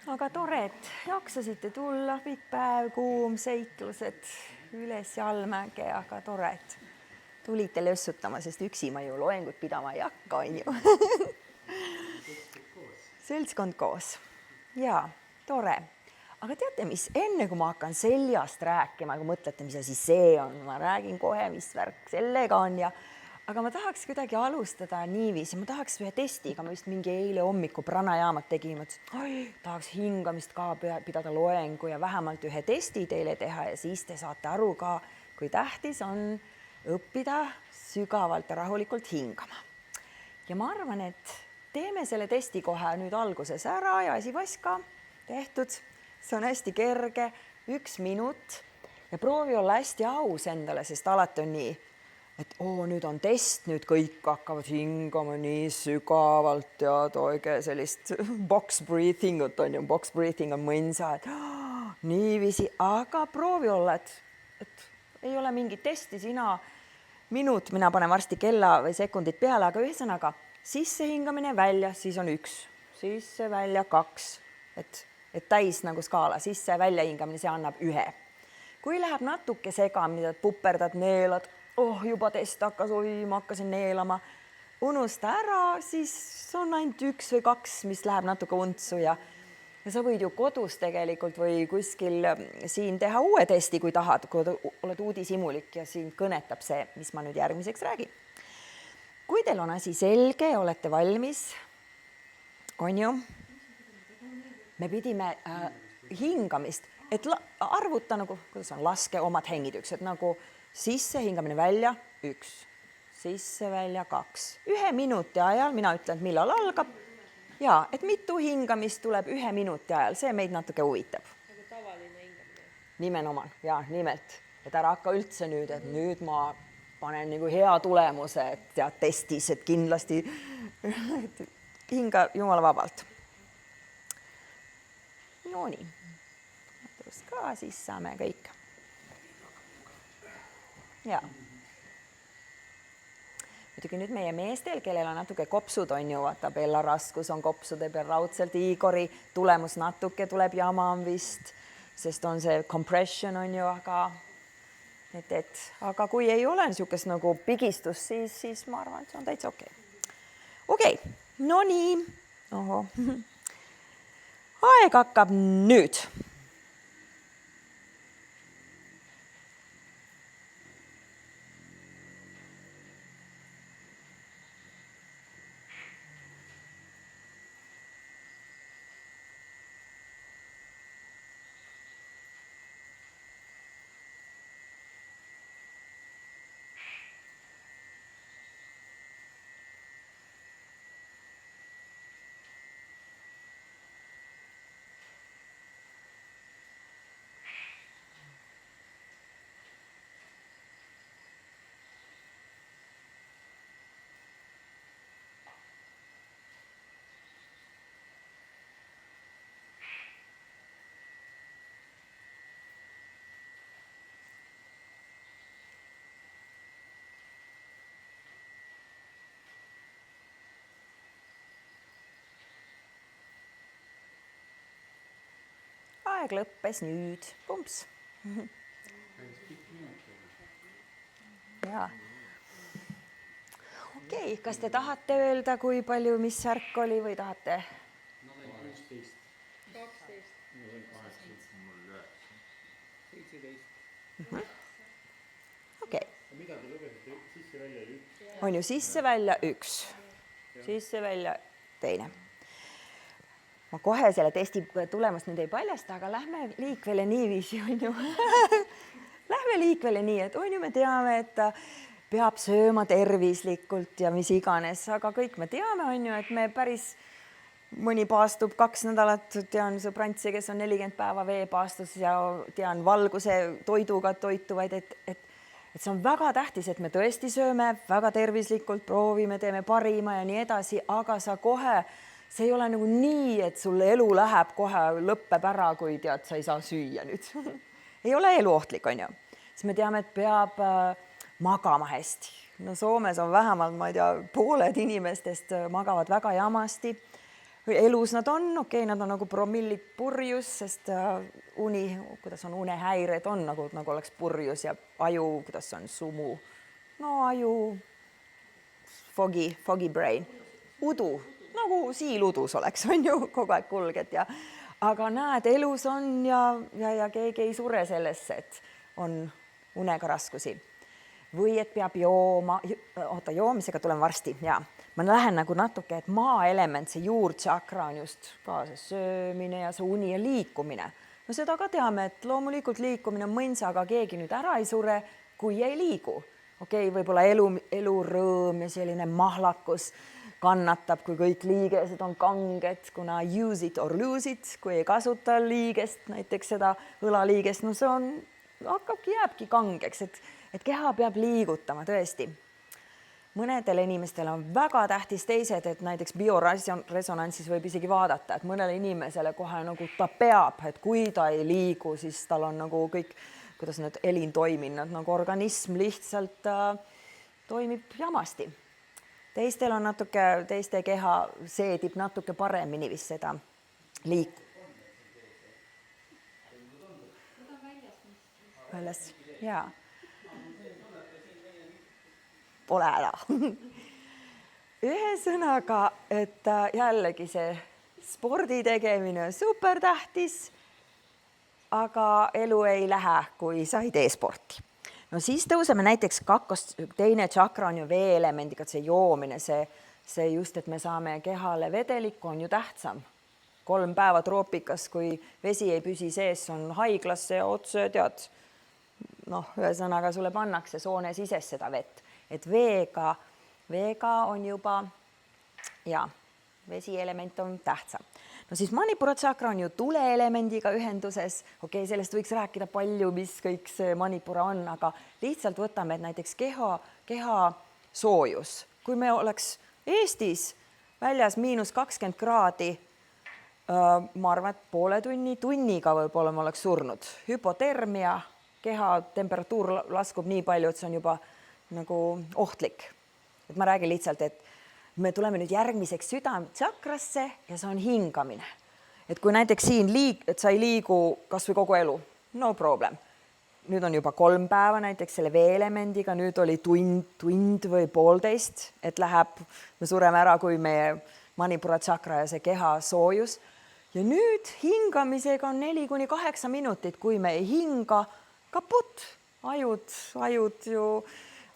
Aga tore, et jaksasite tulla, pikk päev, kuum, seiklused üles Jalmäge, aga tore, et tulite lössutama, sest üksi ma ju loengut pidama ei hakka, on ju. Seltskond koos. Jaa, tore. Aga teate mis, enne kui ma hakkan seljast rääkima, kui mõtlete, mis asi see on, ma räägin kohe, mis värk sellega on aga ma tahaks kuidagi alustada niiviisi, ma tahaks ühe testiga, ma just mingi eile hommiku pranajaamat tegin, mõtlesin, tahaks hingamist ka pidada loengu ja vähemalt ühe testi teile teha ja siis te saate aru ka, kui tähtis on õppida sügavalt ja rahulikult hingama. Ja ma arvan, et teeme selle testi kohe nüüd alguses ära ja asi vaska, tehtud, see on hästi kerge, 1 minut ja proovi olla hästi aus endale, sest alati on nii, et nüüd on test, nüüd kõik hakkavad hingama nii sügavalt ja toige sellist box breathing ut on ju, box breathing on mõnsa, et niiviisi, aga proovi olla, et ei ole mingit testi, sina minut, mina panen varsti kella või sekundid peale, aga ühesõnaga sisse hingamine välja, siis on 1, sisse välja 2, et täis nagu skaala, sisse välja hingamine, see annab 1. Kui läheb natuke segamini, et puperdad, neelad, juba test hakkas, ma hakkasin neelama, unusta ära, siis on ainult 1 või 2, mis läheb natuke untsu ja sa võid ju kodus tegelikult või kuskil siin teha uue testi, kui tahad, kui oled uudishimulik ja siin kõnetab see, mis ma nüüd järgmiseks räägin. Kui teil on asi selge ja olete valmis, on ju, me pidime hingamist, et arvuta nagu, kuidas on, laske omad hengid et nagu sisse hingamine välja 1, sisse välja 2. 1 minuti ajal, mina ütlen, et millal algab ja et mitu hingamist tuleb 1 minuti ajal, see meid natuke huvitab. Nagu tavaline hingamine. Nimenomaan, nimelt, et ära hakka üldse nüüd, et nüüd ma panen nagu hea tulemuse, et tead testis, et kindlasti hinga jumala vabalt. No nii, ka siis saame kõik. Ja. Muidugi nüüd meie meestel, kellel on natuke kopsud on ju, vaata Bella raskus on kopsude peal raudselt, Igori tulemus natuke tuleb jama on vist, sest on see compression on ju, aga kui ei ole niisugust nagu pigistus, siis ma arvan, et see on täitsa okei. Okei, no nii, aeg hakkab nüüd. Aeg lõppes nüüd, pumps. Ja. Okei, kas te tahate öelda, kui palju, mis särk oli või tahate? 16. 12. 17. Okei. Mida te lugesite sisse välja 1? On ju sisse välja 1, sisse välja 2. Ma kohe selle testi tulemust nüüd ei paljasta, aga lähme liikvele niiviisi, on ju. Lähme liikvele nii, et on ju, me teame, et peab sööma tervislikult ja mis iganes, aga kõik me teame, on ju, et me päris mõni paastub 2 nädalat, tean sõbrantsi, kes on 40 päeva veepaastus ja tean valguse toiduga toituvaid, et see on väga tähtis, et me tõesti sööme väga tervislikult, proovime, teeme parima ja nii edasi, aga sa kohe see ei ole nagu nii, et sul elu läheb kohe, lõppeb ära, kui tead, sa ei saa süüa nüüd. Ei ole elu ohtlik, on ju. Siis me teame, et peab magama hästi. No Soomes on vähemalt, ma ei tea, pooled inimestest magavad väga jamasti. elus nad on, nad on nagu promillid purjus, sest uni, kuidas on unehäired, on nagu oleks purjus ja aju, kuidas on sumu, no aju, foggy brain, udu, nagu siiludus oleks, on ju, kogu aeg kulged ja aga näed, elus on ja keegi ei sure sellesse, et on unega raskusi. Või et peab jooma, joomisega tulen varsti, ja ma lähen nagu natuke, et maaelement, see juurtsakra on just ka see söömine ja see uni ja liikumine. No seda ka teame, et loomulikult liikumine on mõnsa, aga keegi nüüd ära ei sure, kui ei liigu. Okei, võib-olla elurõõm ja selline mahlakus kannatab, kui kõik liigesed on kanged, kuna use it or lose it, kui ei kasuta liigest, näiteks seda õlaliigest, no see on, jääbki kangeks, et keha peab liigutama tõesti. Mõnedele inimestele on väga tähtis teised, et näiteks bioresonantsis võib isegi vaadata, et mõnele inimesele kohe nagu ta peab, et kui ta ei liigu, siis tal on nagu kõik, kuidas need elintoiminnad, nagu organism lihtsalt toimib jamasti. Teistel on natuke, teiste keha seedib natuke paremini vist seda liiku. Väljas, jaa. Pole ära. Ühesõnaga, et jällegi see spordi tegemine on super tähtis, aga elu ei lähe, kui sa ei tee sporti. No siis tõuseme näiteks teine tšakra on ju veeelemendiga, see joomine, see just, et me saame kehale vedelikku on ju tähtsam. 3 päeva troopikas, kui vesi ei püsi sees, on haiglasse ja otse tead, ühesõnaga sulle pannakse soone sises seda vett. Et veega on juba, vesielement on tähtsam. No siis Manipura tšakra on ju tuleelemendiga ühenduses. Okei, sellest võiks rääkida palju, mis kõik see Manipura on, aga lihtsalt võtame, et näiteks keha soojus. Kui me oleks Eestis väljas -20 kraadi, ma arvan, et poole tunniga võib-olla ma oleks surnud. Hüpotermia, keha temperatuur laskub nii palju, et see on juba nagu ohtlik. Et ma räägin lihtsalt, et me tuleme nüüd järgmiseks südametsakrasse ja see on hingamine. Et kui näiteks siin et sa ei liigu kas või kogu elu, no problem. Nüüd on juba 3 päeva näiteks selle veeelemendiga, nüüd oli tund või 1,5, et me sureme ära, kui meie Manipura tsakra ja see keha soojus. Ja nüüd hingamisega on 4-8 minutit, kui me ei hinga, kaput.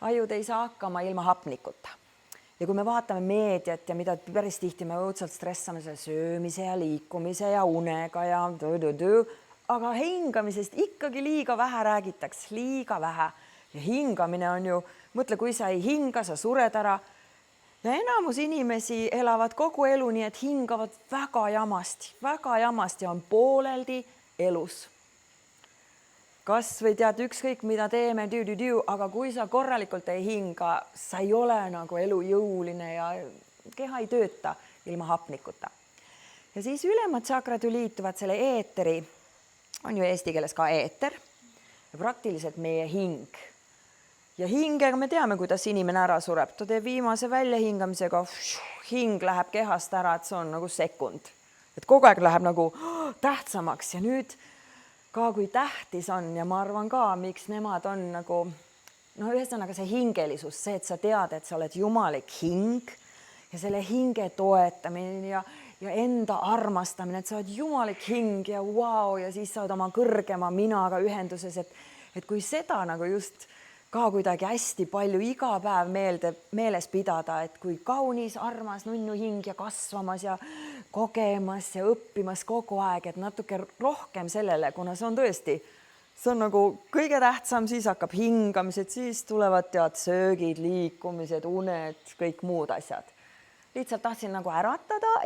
Ajud ei saa hakkama ilma hapnikuta. Ja kui me vaatame meediat ja mida päris tihti me õudselt stressame söömise ja liikumise ja unega ja aga hingamisest ikkagi liiga vähe räägitaks, liiga vähe. Ja hingamine on ju, mõtle, kui sa ei hinga, sa sured ära. Ja enamus inimesi elavad kogu elu nii, et hingavad väga jamasti on pooleldi elus. Kas või tead ükskõik, mida teeme, aga kui sa korralikult ei hinga, sa ei ole nagu elujõuline ja keha ei tööta ilma hapnikuta. Ja siis ülemad tsakrad ju liituvad selle eeteri, on ju eesti keeles ka eeter, ja praktiliselt meie hing. Ja hingega me teame, kuidas inimene ära sureb. Ta teeb viimase väljahingamisega, hing läheb kehast ära, et see on nagu sekund. Et kogu aeg läheb nagu tähtsamaks ja nüüd ka kui tähtis on ja ma arvan ka, miks nemad on nagu, ühesõnaga see hingelisus, see, et sa tead, et sa oled jumalik hing ja selle hinge toetamine ja enda armastamine, et sa oled jumalik hing ja ja siis sa oled oma kõrgema minaga ühenduses, et kui seda nagu just ka kuidagi hästi palju iga päev meeles pidada, et kui kaunis, armas, nunnu hing ja kasvamas ja kogemas ja õppimas kogu aeg, et natuke rohkem sellele, kuna see on tõesti, see on nagu kõige tähtsam, siis hakkab hingamised, siis tulevad tead söögid, liikumised, uned, kõik muud asjad. Lihtsalt tahtsin nagu äratada,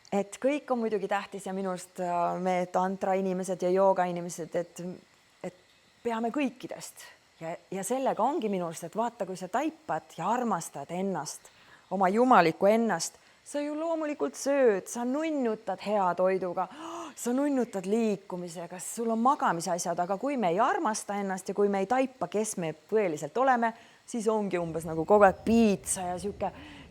et kõik on muidugi tähtis ja minust me tantra inimesed ja jooga inimesed, et peame kõikidest ja sellega ongi minust, et vaata, kui sa taipad ja armastad ennast, oma jumalikku ennast, sa ju loomulikult sööd, sa nunnutad hea toiduga, sa nunnutad liikumisega, sul on magamise asjad, aga kui me ei armasta ennast ja kui me ei taipa, kes me tõeliselt oleme, siis ongi umbes nagu kogu aeg piitsa ja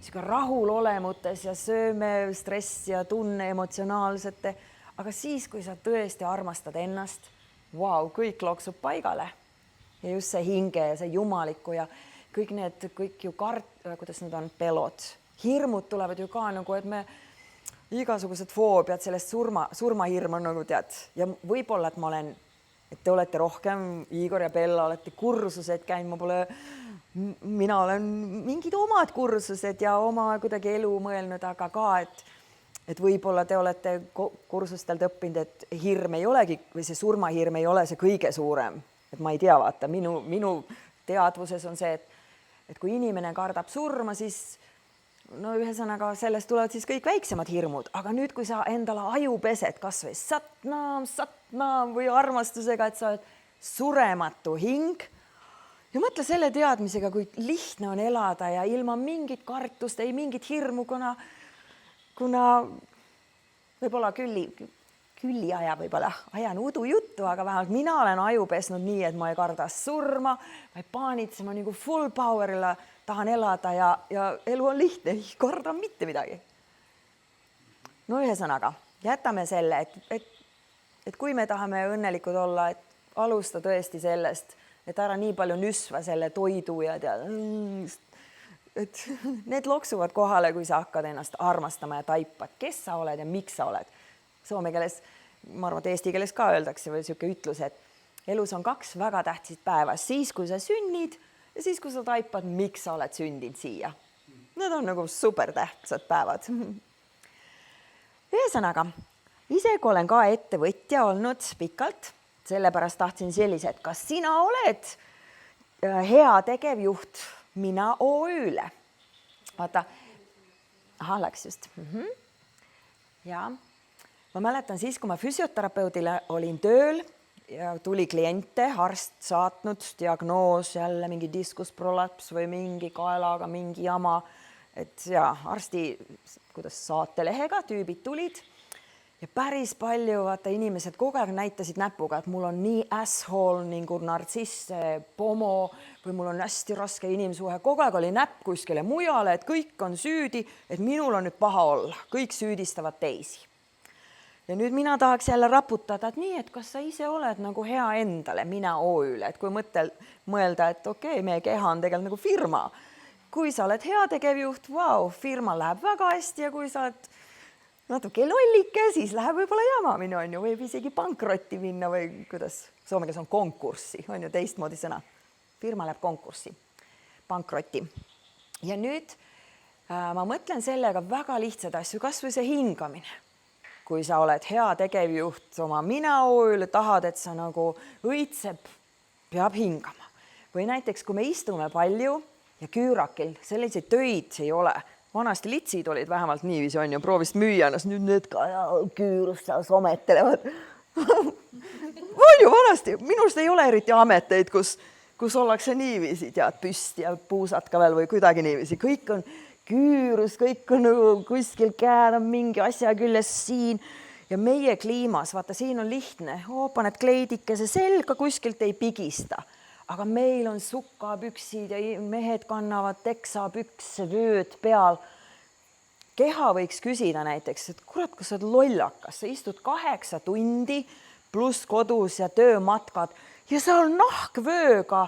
sihuke rahulolemutes ja sööme stressi ja tunne emotsionaalsete, aga siis, kui sa tõesti armastad ennast, vau, kõik loksub paigale ja just see hinge ja see jumaliku ja kõik ju kuidas need on, pelod, hirmud tulevad ju ka nagu, et me igasugused foobiad, sellest surmahirm on nagu tead ja võib-olla, et te olete rohkem, Igor ja Bella olete kursused käinud, mina olen mingid omad kursused ja oma kuidagi elu mõelnud, aga ka, et võib-olla te olete kursustelt õppinud, et hirm ei olegi või see surmahirm ei ole see kõige suurem, et ma ei tea, vaata, minu teadvuses on see, et kui inimene kardab surma, siis no ühesõnaga sellest tulevad siis kõik väiksemad hirmud, aga nüüd, kui sa endale aju pesed, kas või satnaam või armastusega, et sa oled surematu hing ja mõtle selle teadmisega, kui lihtne on elada ja ilma mingit kartust, ei mingit hirmu, kuna võib-olla külli ajan udujuttu, aga vähemalt mina olen aju pesnud nii, et ma ei karda surma, ma ei paanitse, ma nagu full power'ile tahan elada ja elu on lihtne, ei karda mitte midagi. No ühesõnaga, jätame selle, et kui me tahame õnnelikud olla, et alusta tõesti sellest, et ära nii palju nüsva selle toidu ja tead, et need loksuvad kohale, kui sa hakkad ennast armastama ja taipad, kes sa oled ja miks sa oled. Soome keeles, ma arvan, et eesti keeles ka öeldakse või sihuke ütlus, et elus on 2 väga tähtsid päeva, siis kui sa sünnid ja siis, kui sa taipad, miks sa oled sündinud siia. Need on nagu super tähtsad päevad. Ühesõnaga, ise kui olen ka ettevõtja olnud pikalt, sellepärast tahtsin sellised, kas sina oled hea tegevjuht Mina OÜ-le? Vaata, läks just. Ja ma mäletan siis, kui ma füsioterapeudile olin tööl ja tuli kliente, arst saatnud, diagnoos, jälle mingi diskusprolaps või mingi kaelaga, mingi jama, et ja arsti, kuidas saatelehega tüübid tulid ja päris palju, vaata, inimesed kogu aeg näitasid näpuga, et mul on nii asshole nagu nartsiss, pomo või mul on hästi raske inimsuhe, kogu aeg oli näpp kuskile mujale, et kõik on süüdi, et minul on nüüd paha olla, kõik süüdistavad teisi. Ja nüüd mina tahaks jälle raputada, et nii, et kas sa ise oled nagu hea endale, Mina OÜ-le, et kui mõelda, et okei, meie keha on tegelikult nagu firma. Kui sa oled hea tegevjuht, vau, firma läheb väga hästi ja kui sa oled natuke lollike, siis läheb võib-olla jamamine, on ju, võib isegi pankrotti minna või kuidas, soome keeles on konkurssi, on ju teistmoodi sõna. Firma läheb konkurssi, pankrotti. Ja nüüd ma mõtlen sellega väga lihtsad asju, kas või see hingamine. Kui sa oled hea tegevjuht oma Mina OÜ-le, tahad, et sa nagu õitseb, peab hingama. Või näiteks, kui me istume palju ja küürakil, selliseid töid ei ole. Vanasti litsid olid vähemalt niiviisi, on ju, proovist müüa ennast, nüüd need ka küürust seal sometelevad. Palju vanasti, minust ei ole eriti ameteid, kus ollakse niiviisi, tead, püsti ja puusad ka veel või kuidagi niiviisi. Kõik on küürus, kõik on kuskil käed on mingi asja küljes siin ja meie kliimas, vaata, siin on lihtne, paned kleidikese selga, kuskilt ei pigista, aga meil on sukapüksid ja mehed kannavad teksapükse, vööd peal. Keha võiks küsida näiteks, et kurat, kas sa oled lollakas, sa istud 8 tundi pluss kodus ja töömatkad ja sa on nahkvööga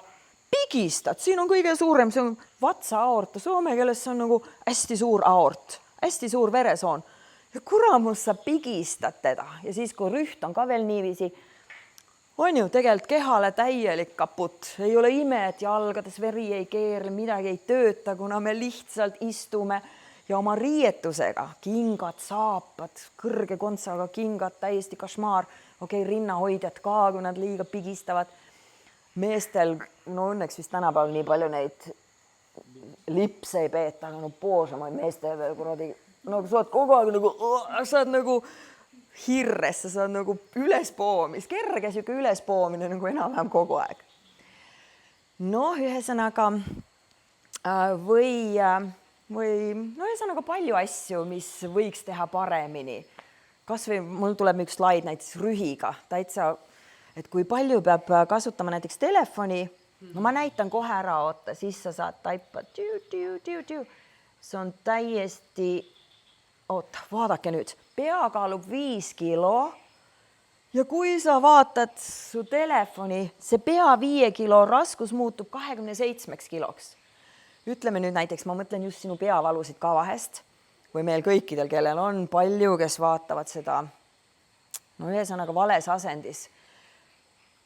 pigistad, siin on kõige suurem, see on vatsa aorta, soome keeles see on nagu hästi suur aort, hästi suur veresoon ja kuramus sa pigistad teda ja siis, kui rüht on ka veel niiviisi, on ju tegelikult kehale täielik kaput, ei ole ime, et jalgades veri ei keerle, midagi ei tööta, kuna me lihtsalt istume ja oma riietusega, kingad, saapad, kõrge kontsaga kingad, täiesti košmaar, okei, rinnahoidjad ka, kui nad liiga pigistavad. Meestel, no õnneks vist tänapäeval nii palju neid lipse ei peeta, aga no poosamaid meeste kuradi, no sa oled kogu aeg nagu, sa oled nagu hirres, sa oled nagu ülespoomis, kerge siuke ülespoomine nagu enam-vähem kogu aeg. No ühesõnaga või no ühesõnaga palju asju, mis võiks teha paremini. Kas või mul tuleb üks slaid näiteks rühiga, täitsa, et kui palju peab kasutama näiteks telefoni, no ma näitan kohe ära, oota, siis sa saad taipad, see on täiesti, oota, vaadake nüüd, pea kaalub 5 kilo ja kui sa vaatad su telefoni, see pea 5 kilo raskus muutub 27 kiloks. Ütleme nüüd näiteks, ma mõtlen just sinu peavalusid ka vahest või meil kõikidel, kellel on palju, kes vaatavad seda, no ühesõnaga vales asendis.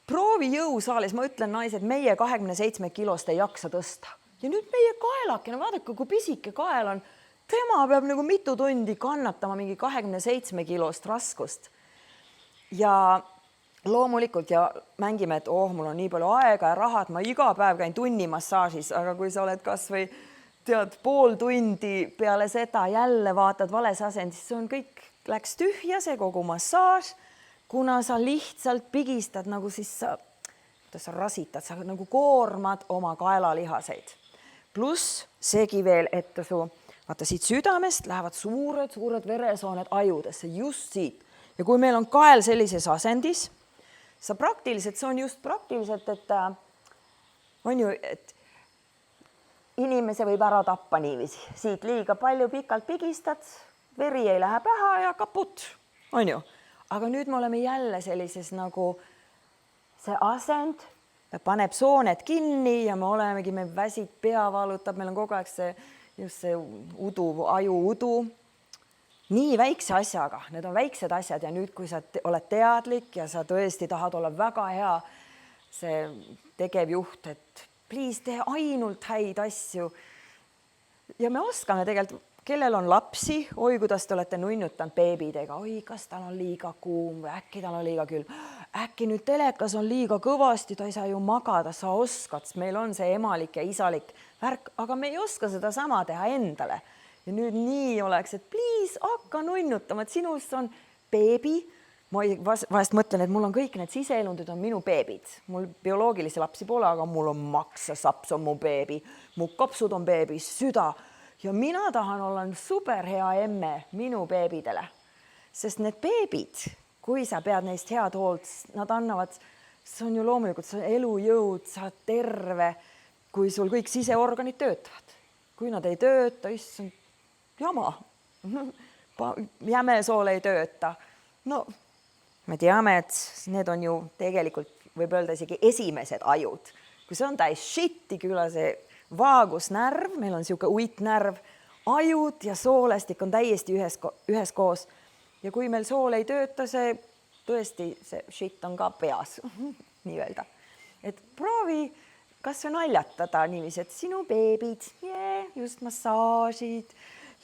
Proovi jõusaalis, ma ütlen naised, meie 27 kilost ei jaksa tõsta. Ja nüüd meie kaelakene, vaadake, kui pisike kael on, tema peab nagu mitu tundi kannatama mingi 27 kilost raskust. Ja loomulikult ja mängime, et mul on nii palju aega ja raha, et ma iga päev käin tunnimassaažis, aga kui sa oled kas või tead pool tundi peale seda jälle vaatad vales asendis, see on kõik, läks tühja see kogu massaaž, kuna sa lihtsalt pigistad nagu siis kuidas sa rasitad, sa nagu koormad oma kaelalihaseid. Pluss seegi veel, et vaata siit südamest lähevad suured veresooned ajudesse, just siit. Ja kui meil on kael sellises asendis, sa praktiliselt, see on just praktiliselt, et on ju, et inimese võib ära tappa niiviisi. Siit liiga palju pikalt pigistad, veri ei lähe pähe ja kaput, on ju. Aga nüüd me oleme jälle sellises nagu see asend, paneb sooned kinni ja me olemegi, me väsid, pea valutab, meil on kogu aeg see udu, aju udu. Nii väikse asjaga, need on väiksed asjad ja nüüd, kui sa oled teadlik ja sa tõesti tahad olla väga hea see tegevjuht, et please tee ainult häid asju. Ja me oskame tegelikult, kellel on lapsi, oi, kuidas te olete nunnutanud beebidega, oi, kas tal on liiga kuum või äkki tal on liiga külm. Äkki nüüd telekas on liiga kõvasti, ta ei saa ju magada, sa oskad, meil on see emalik ja isalik värk, aga me ei oska seda sama teha endale. Ja nüüd nii oleks, et please hakka nunnutama, et sinust on beebi. Ma vahest mõtlen, et mul on kõik need siseelundid on minu beebid. Mul bioloogilisi lapsi pole, aga mul on maksasaps on mu beebi. Mu kopsud on beebis, süda. Ja mina tahan olla super hea emme minu beebidele. Sest need beebid, kui sa pead neist head hoolt, nad annavad, see on ju loomulikult, see on elujõud, sa oled terve, kui sul kõik siseorganid töötavad. Kui nad ei tööta, issand, jama. Jämesool ei tööta. No, me teame, et need on ju tegelikult, võib öelda isegi esimesed ajud. Kui see on täis shitti, küll see vaagusnärv, meil on siuke uitnärv, ajud ja soolestik on täiesti ühes koos. Ja kui meil sool ei tööta, see tõesti, see shit on ka peas, nii öelda. Et proovi kas või naljatada niiviisi, et sinu beebid, just massaažid,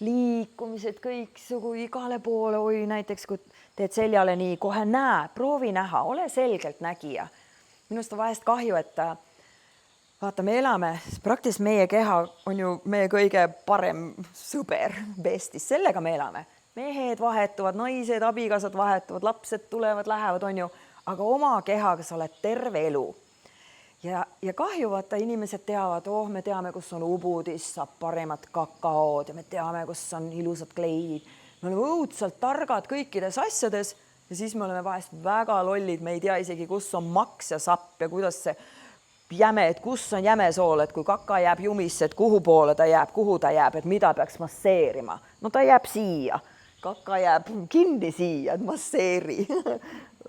liikumised, kõiksugu igale poole, oi näiteks, kui teed seljale nii, kohe näe, proovi näha, ole selgelt nägija. Minust on vahest kahju, et vaata, me elame, praktiliselt meie keha on ju meie kõige parem sõber bestis, sellega me elame. Mehed vahetuvad, naised, abikaasad vahetuvad, lapsed tulevad, lähevad, on ju, aga oma kehaga sa oled terve elu. Ja kahju, vaata, inimesed teavad, me teame, kus on ubudis, saab paremat kakaod ja me teame, kus on ilusad kleidid. Me oleme õudselt targad kõikides asjades ja siis me oleme vahest väga lollid, me ei tea isegi, kus on maks ja sapp ja kuidas see jäme, et kus on jämesool, et kui kaka jääb jumisse, et kuhu poole ta jääb, kuhu ta jääb, et mida peaks masseerima. No ta jääb siia, kaka jääb kinni siia, et masseeri.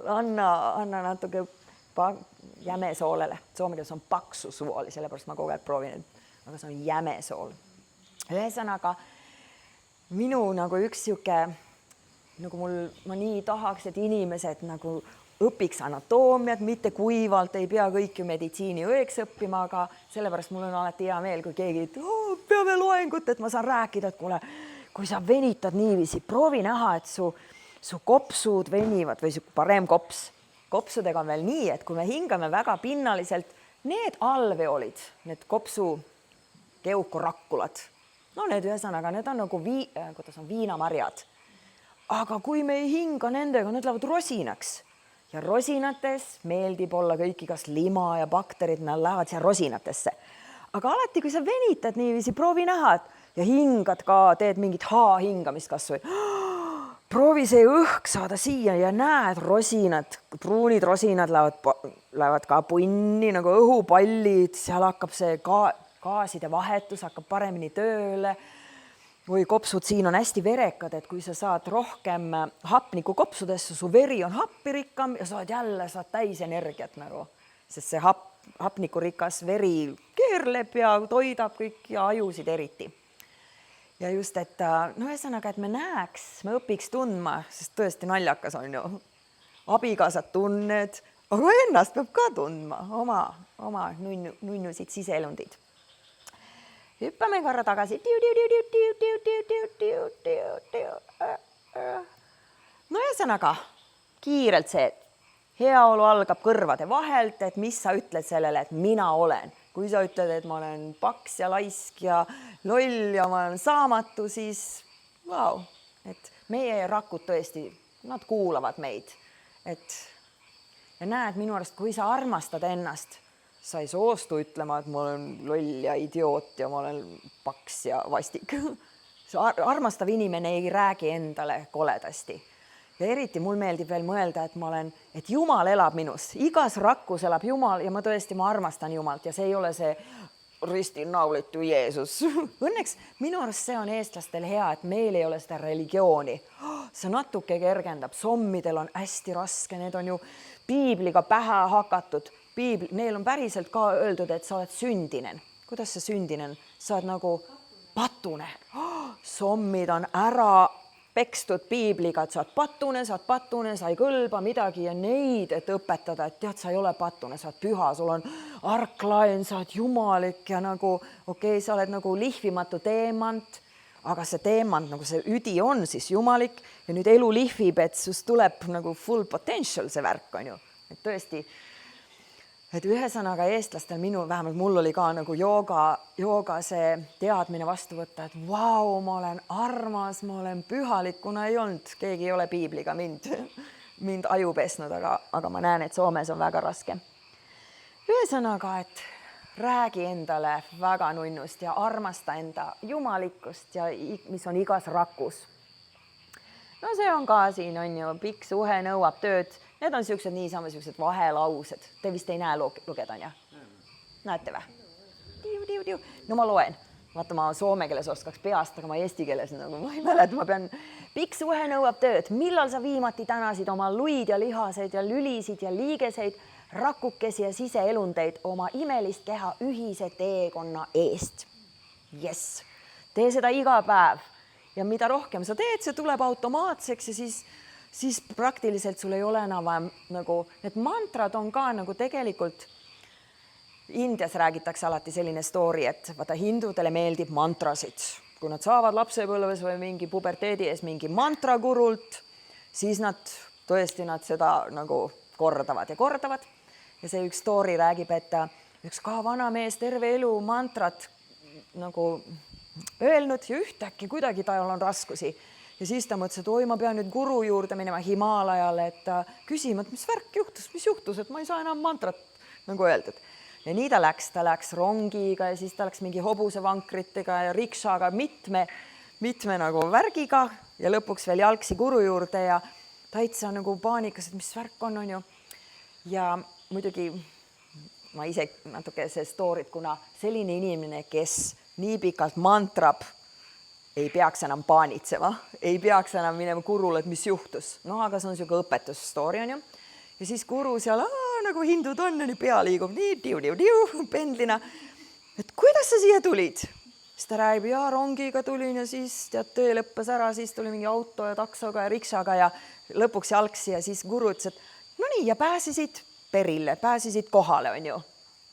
Anna natuke jämesoolele. Soome keeles on paksu suoli, sellepärast ma kogu aeg proovin, aga see on jämesool. Ühesõnaga, minu nagu üks siuke, nagu ma nii tahaks, et inimesed nagu õpiks anatoomiat, mitte kuivalt, ei pea kõik ju meditsiiniõeks õppima, aga sellepärast mul on alati hea meel, kui keegi peame loengut, et ma saan rääkida, et kuule, kui sa venitad niiviisi, proovi näha, et su kopsud venivad või parem kopsudega on veel nii, et kui me hingame väga pinnaliselt, need alveolid, need kopsu keukorakkulad, no need ühesõnaga, need on nagu viinamarjad. Aga kui me ei hinga nendega, need lähevad rosinaks. Ja rosinates meeldib olla kõiki, kas lima ja bakterid, nad lähevad siia rosinatesse. Aga alati, kui sa venitad niiviisi, proovi näha ja hingad ka, teed mingit hingamist kas või. Proovi see õhk saada siia ja näed rosinad, pruunid rosinad lähevad ka punni nagu õhupallid, seal hakkab see gaaside vahetus, hakkab paremini tööle. või kopsud siin on hästi verekad, et kui sa saad rohkem hapnikku kopsudesse, su veri on happirikkam ja saad täis energiat nagu, sest see hapnikurikas veri keerleb ja toidab kõik ja ajusid eriti. Ja just, et no ühesõnaga, et me näeks, me õpiks tundma, sest tõesti naljakas on ju, abikaasad tunned, aga ennast peab ka tundma, oma nunnusid siseelundid. Hüppame korra tagasi. No ühesõnaga, kiirelt see, heaolu algab kõrvade vahelt, et mis sa ütled sellele, et mina olen. Kui sa ütled, et ma olen paks ja laisk ja loll ja ma olen saamatu, siis vau, et meie rakud tõesti, nad kuulavad meid. Ja näed, minu arust, kui sa armastad ennast, sa ei soostu ütlema, et ma olen loll ja idioot ja ma olen paks ja vastik. See armastav inimene ei räägi endale koledasti. Ja eriti mul meeldib veel mõelda, et Jumal elab minus. Igas rakkus elab Jumal ja ma armastan Jumalt ja see ei ole see ristinaulitu Jeesus. Õnneks minu arust see on eestlastel hea, et meil ei ole seda religiooni. See natuke kergendab. Sommidel on hästi raske, need on ju piibliga pähe hakatud. Neil on päriselt ka öeldud, et sa oled sündinen. Kuidas see sündinen? Sa oled nagu patune. Sommid on ära pekstud piibliga, et sa oled patune, sa ei kõlba midagi ja neid, et õpetada, et tead, sa ei ole patune, sa oled püha, sul on arklaen, sa oled jumalik ja nagu okei, sa oled nagu lihvimatu teemant, aga see teemant, nagu see üdi on siis jumalik ja nüüd elu lihvib, et sust tuleb nagu full potential see värk on ju, et tõesti. Et ühesõnaga eestlastel, vähemalt mul oli ka nagu jooga see teadmine vastu võtta, et vau, ma olen armas, ma olen pühalik, kuna ei olnud, keegi ei ole piibliga mind aju pesnud, aga ma näen, et Soomes on väga raske. Ühesõnaga, et räägi endale väga nunnust ja armasta enda jumalikkust ja mis on igas rakus. No see on ka siin on ju, pikk suhe nõuab tööd. Need on niisugused vahelaused. Te vist ei näe lugeda, on ja? Näete või? No ma loen. Vaata, ma soome keeles oskaks peast, aga ma eesti keeles nagu ma ei mäleta. Pikk suhe nõuab tööd. Millal sa viimati tänasid oma luid ja lihaseid ja lülisid ja liigeseid, rakukesi ja siseelundeid oma imelist keha ühise teekonna eest? Yes. Tee seda iga päev. Ja mida rohkem sa teed, see tuleb automaatseks ja siis praktiliselt sul ei ole enam nagu, need mantrad on ka nagu tegelikult, Indias räägitakse alati selline story, et vaata hindudele meeldib mantrasid. Kui nad saavad lapsepõlves või mingi puberteedi ees mingi mantragurult, siis nad seda nagu kordavad. Ja see üks story räägib, et üks ka vanamees terve elu mantrat nagu öelnud ja ühtäkki kuidagi tal on raskusi. Ja siis ta mõtles, et oi, ma pean nüüd guru juurde minema Himaalajale, et küsima, et mis värk mis juhtus, et ma ei saa enam mantrat nagu öeldud. Ja nii ta läks rongiga ja siis ta läks mingi hobusevankritega ja rikšaga mitme nagu värgiga ja lõpuks veel jalgsi guru juurde ja täitsa nagu paanikas, et mis värk on ju. Ja muidugi ma ise natuke see storyt, kuna selline inimene, kes nii pikalt mantrab, ei peaks enam paanitsema, ei peaks enam minema gurule, et mis juhtus. No aga see on selline õpetusstory on ju. Ja siis guru seal nagu hindud on ja nii pea liigub nii pendlina. Et kuidas sa siia tulid? Siis ta räägib, rongiga tulin ja siis töö lõppes ära, siis tuli mingi auto ja taksoga ja rikšaga ja lõpuks jalgsi ja siis guru ütles, et no nii ja pääsisid perille, pääsisid kohale on ju.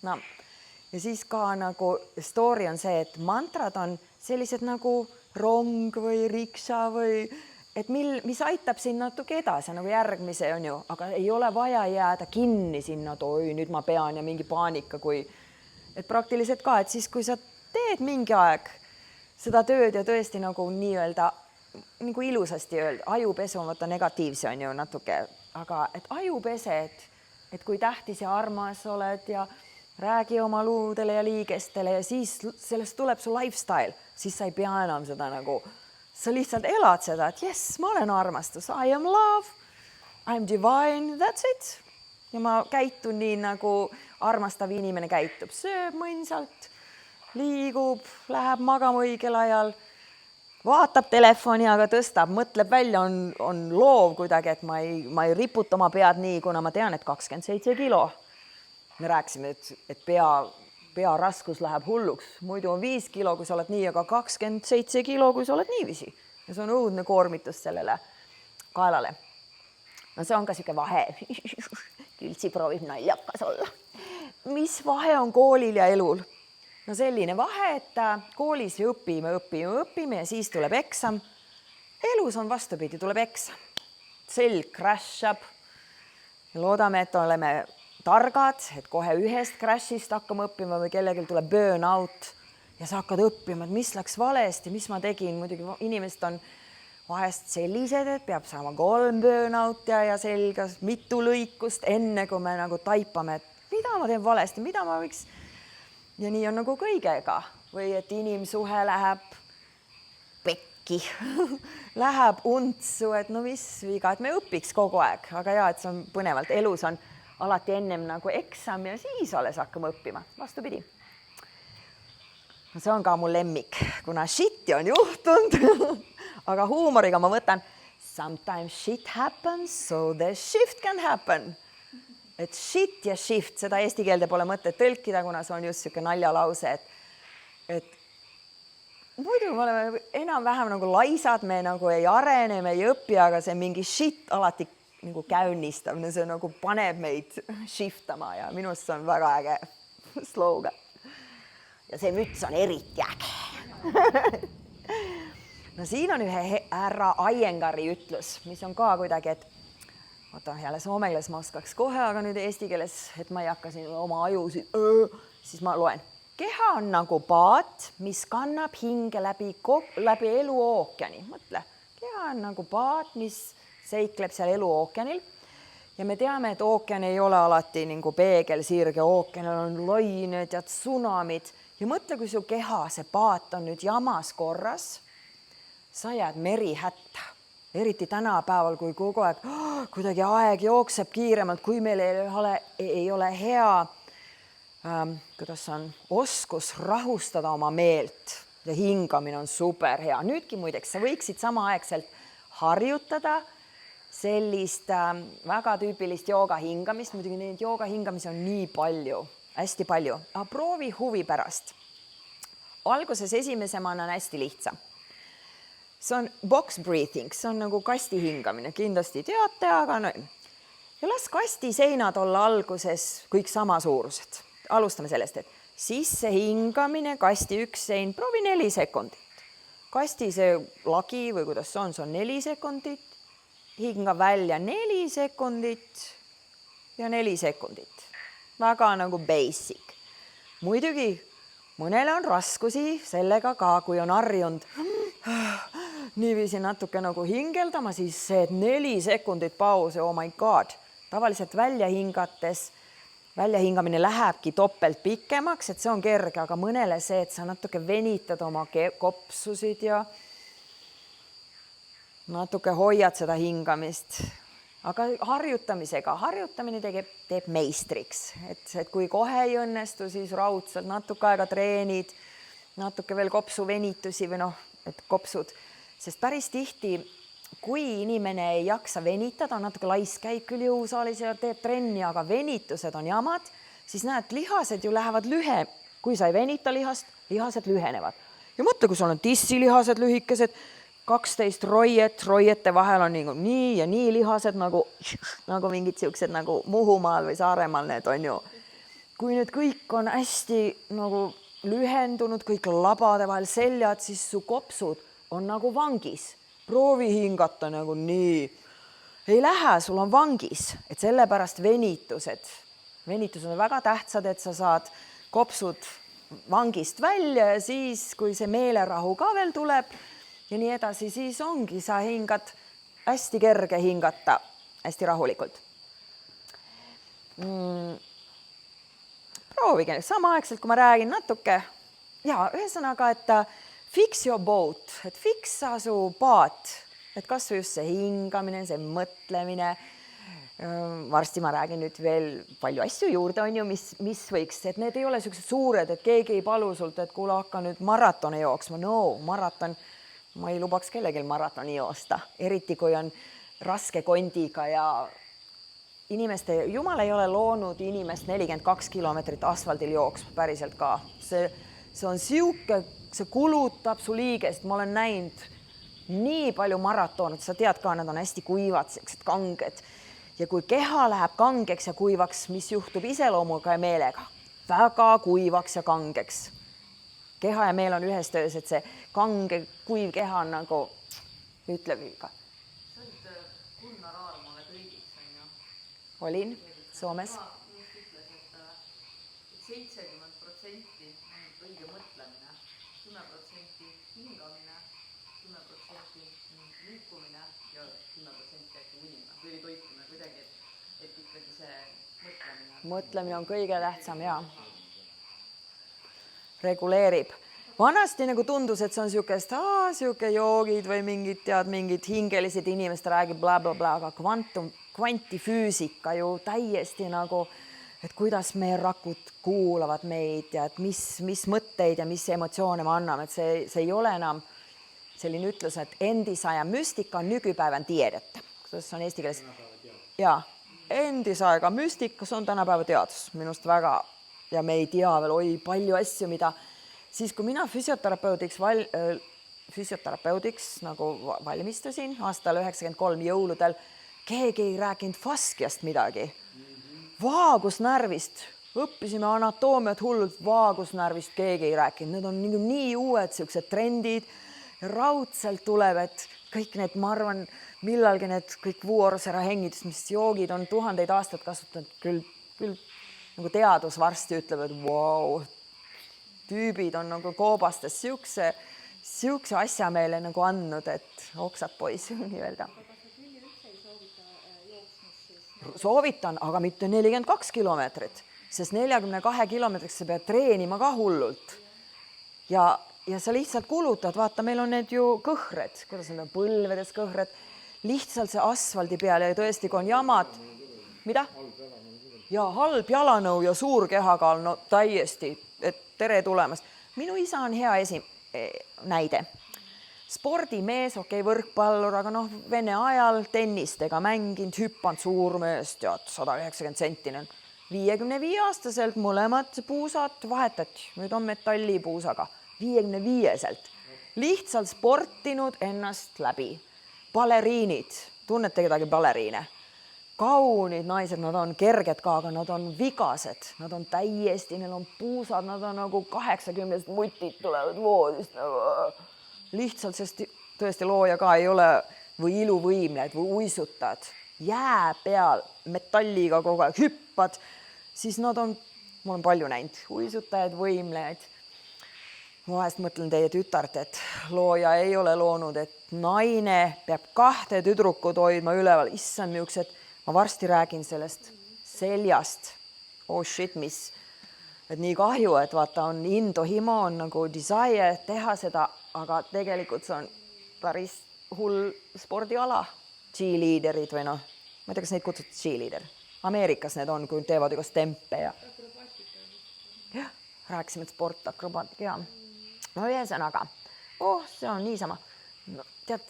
No. Ja siis ka nagu story on see, et mantrad on sellised nagu rong või rikša või et mis aitab siin natuke edasi nagu järgmise on ju, aga ei ole vaja jääda kinni sinna, et oi, nüüd ma pean ja mingi paanika, et praktiliselt ka, et siis kui sa teed mingi aeg seda tööd ja tõesti nagu nii-öelda nagu ilusasti öelda, ajupesu on vaata negatiivse on ju natuke, aga et ajupese, et kui tähtis ja armas oled ja räägi oma luudele ja liigestele ja siis sellest tuleb su lifestyle, siis sa ei pea enam seda nagu, sa lihtsalt elad seda, et yes, ma olen armastus, I am love, I am divine, that's it. Ja ma käitun nii nagu armastav inimene käitub, sööb mõnsalt, liigub, läheb magama õigel ajal, vaatab telefoni, aga tõstab, mõtleb välja, on loov kuidagi, et ma ei riputa oma pead nii, kuna ma tean, et 27 kilo. Me rääkisime, et pea raskus läheb hulluks, muidu on 5 kilo, kui sa oled nii, aga 27 kilo, kui sa oled niiviisi. Ja see on õudne koormitus sellele kaelale. No see on ka siuke vahe. Kültsi proovib naljakas olla. Mis vahe on koolil ja elul? No selline vahe, et koolis õpime ja siis tuleb eksam. Elus on vastupidi, tuleb eksam. Selg crashab. Loodame, et oleme targad, et kohe ühest crashist hakkame õppima või kellelgi tuleb burnout ja sa hakkad õppima, et mis läks valesti, mis ma tegin. Muidugi inimesed on vahest sellised, et peab saama 3 burnout ja selgas mitu lõikust, enne kui me nagu taipame, et mida ma teen valesti, mida ma võiks. Ja nii on nagu kõigega või et inimsuhe läheb pekki, läheb untsu, et no mis viga, et me õpiks kogu aeg, aga ja, et see on põnevalt. Elus on alati ennem nagu eksam ja siis alles hakkame õppima, vastupidi. No see on ka mu lemmik, kuna shit'i on juhtunud, aga huumoriga ma võtan sometimes shit happens, so the shift can happen. Et shit ja shift, seda eesti keelde pole mõtet tõlkida, kuna see on just siuke naljalause, et muidu me oleme enam-vähem nagu laisad, me nagu ei arene, me ei õpi, aga see mingi shit alati nagu käynnistab, see nagu paneb meid shiftama ja minust see on väga äge slogan. Ja see müts on eriti äge. No siin on ühe härra Aiengari ütlus, mis on ka kuidagi, et oota, jälle soome keeles ma oskaks kohe, aga nüüd eesti keeles, et ma ei hakka siin oma ajusid, siis ma loen. Keha on nagu paat, mis kannab hinge läbi elu ookeani. Mõtle, keha on nagu paat, mis seikleb seal elu ookeanil. Ja me teame, et ookean ei ole alati nagu peegel, sirge ookeanil on lained ja tsunamid. Ja mõtle, kui su keha, see paat on nüüd jamas korras, sa jääd meri hätta. Eriti tänapäeval, kui kogu aeg kuidagi aeg jookseb kiiremalt, kui meil ei ole hea, kuidas on, oskus rahustada oma meelt ja hingamine on super hea. Nüüdki muideks, sa võiksid samaaegselt harjutada sellist väga tüüpilist jooga hingamist. Muidugi neid jooga hingamisi on nii palju, hästi palju. Aga proovi huvi pärast. Alguses esimesena on hästi lihtsa. See on box breathing, see on nagu kasti hingamine, kindlasti teate, aga no. Ja las kasti seinad olla alguses kõik sama suurused. Alustame sellest, et sisse hingamine, kasti üks sein, proovi 4 sekundit. Kasti see lagi või kuidas see on 4 sekundit. Hinga välja 4 sekundit ja 4 sekundit. Väga nagu basic. Muidugi mõnele on raskusi sellega ka, kui on harjunud niiviisi natuke nagu hingeldama, siis see 4 sekundit pause, oh my god. Tavaliselt väljahingamine lähebki topelt pikemaks, et see on kerge, aga mõnele see, et sa natuke venitad oma kopsusid ja natuke hoiad seda hingamist. Aga harjutamine teeb meistriks, et kui kohe ei õnnestu, siis raudselt natuke aega treenid, natuke veel kopsu venitusi või et kopsud. Sest päris tihti, kui inimene ei jaksa venitada, on natuke lais, käib küll jõusaalis ja teeb trenni, aga venitused on jamad, siis näed, lihased ju lähevad kui sa ei venita lihast, lihased lühenevad. Ja mõtle, kui sul on tissilihased lühikesed, 12 roiete vahel on nii ja nii lihased nagu mingid siuksed nagu Muhumaal või Saaremaal need on ju. Kui nüüd kõik on hästi nagu lühendunud, kõik labade vahel seljad, siis su kopsud on nagu vangis. Proovi hingata nagu nii. Ei lähe, sul on vangis, et sellepärast venitused. Venitused on väga tähtsad, et sa saad kopsud vangist välja ja siis, kui see meelerahu ka veel tuleb ja nii edasi, siis ongi, sa hingad hästi kerge hingata, hästi rahulikult. Proovige samaaegselt, kui ma räägin natuke. Ja ühesõnaga, et fix your boat, et fiksa su paat, et kas või just see hingamine, see mõtlemine. Varsti ma räägin nüüd veel palju asju juurde, on ju, mis võiks, et need ei ole sellised suured, et keegi ei palu sult, et kuule, hakka nüüd maratone jooksma. No, maraton ma ei lubaks kellelgi maratoni joosta, eriti kui on raske kondiga ja jumal ei ole loonud inimest 42 kilomeetrit asfaldil jooksma päriselt ka. See on siuke, see kulutab su liigest. Ma olen näinud nii palju maratonid, sa tead ka, nad on hästi kuivad, sellised kanged. Ja kui keha läheb kangeks ja kuivaks, mis juhtub iseloomuga ja meelega? Väga kuivaks ja kangeks. Keha ja meel on ühes töös, et see kange, kuiv keha on nagu, ütle Vilka. See on Gunnar Aarmaale kõigiks, on ju. Olin Soomes. Just ütles, et 70% on õige mõtlemine, 10% hingamine, 10% liikumine ja 10% äkki unimine või toitumine kuidagi, et ikkagi see mõtlemine. Mõtlemine on kõige tähtsam ja reguleerib. Vanasti nagu tundus, et see on siuke joogid või mingid hingelised inimesed räägib blablabla, aga kvantifüüsika ju täiesti nagu, et kuidas meie rakud kuulavad meid ja et mis mõtteid ja mis emotsioone me anname, et see ei ole enam selline ütlus, et endisaja müstika on nykypäivän tiedettä. Kuidas on eesti keeles? Jaa, endisaega müstika, see on tänapäeva teadus. Minust väga, ja me ei tea veel palju asju, mida siis, kui mina füsioterapeudiks nagu valmistusin aastal 93 jõuludel, keegi ei rääkinud faskiast midagi. Vaagusnärvist, õppisime anatoomiat hullult, vaagusnärvist keegi ei rääkinud. Need on nii uued siuksed trendid. Raudselt tuleb, et kõik need, ma arvan, millalgi need kõik Vuorsera hengidus, mis joogid on 1000 aastat kasutanud, küll nagu teadus varsti ütleb, et wow, tüübid on nagu koobastes siukse asja meile nagu andnud, et oksad poiss nii öelda. Aga kas sa küll üldse ei soovita jooksmist siis? Soovitan, aga mitte 42 kilomeetrit, sest 42 kilomeetriks sa pead treenima ka hullult. Ja sa lihtsalt kulutad, vaata, meil on need ju kõhred, kuidas need on põlvedes kõhred, lihtsalt see asfaldi peal ja tõesti, kui on jamad, mida? Ja halb jalanõu ja suur kehakaal, no täiesti, et tere tulemast. Minu isa on hea näide. Spordimees, võrkpallur, aga vene ajal tennistega mänginud, hüppanud suurmees, tead, 190 sentinen. 55-aastaselt mõlemad puusad vahetati, nüüd on metallipuusaga. 55-selt. Lihtsalt sportinud ennast läbi. Baleriinid, tunnete kedagi baleriine? Kaunid naised, nad on kerged ka, aga nad on vigased, nad on täiesti, neil on puusad, nad on nagu 80 mutid tulevad voodist. Lihtsalt, sest tõesti looja ka ei ole või iluvõimled või uisutad. Jää peal metalliga kogu aeg hüppad, siis nad on, ma olen palju näinud, uisutajad, võimlejaid. Ma vahest mõtlen teie tütart, et looja ei ole loonud, et naine peab 2 tüdrukut hoidma üleval. Issand miuksed, ma varsti räägin sellest seljast. Oh shit, et nii kahju, et vaata on indohimo, on nagu desire teha seda, aga tegelikult see on päris hull spordiala. Cheerleaderid või ma ei tea, kas neid kutsutud cheerleader. Ameerikas need on, kui teevad igast tempe ja rääkisime, et sport, akrobaatika ja no ühesõnaga, see on niisama. No, tead,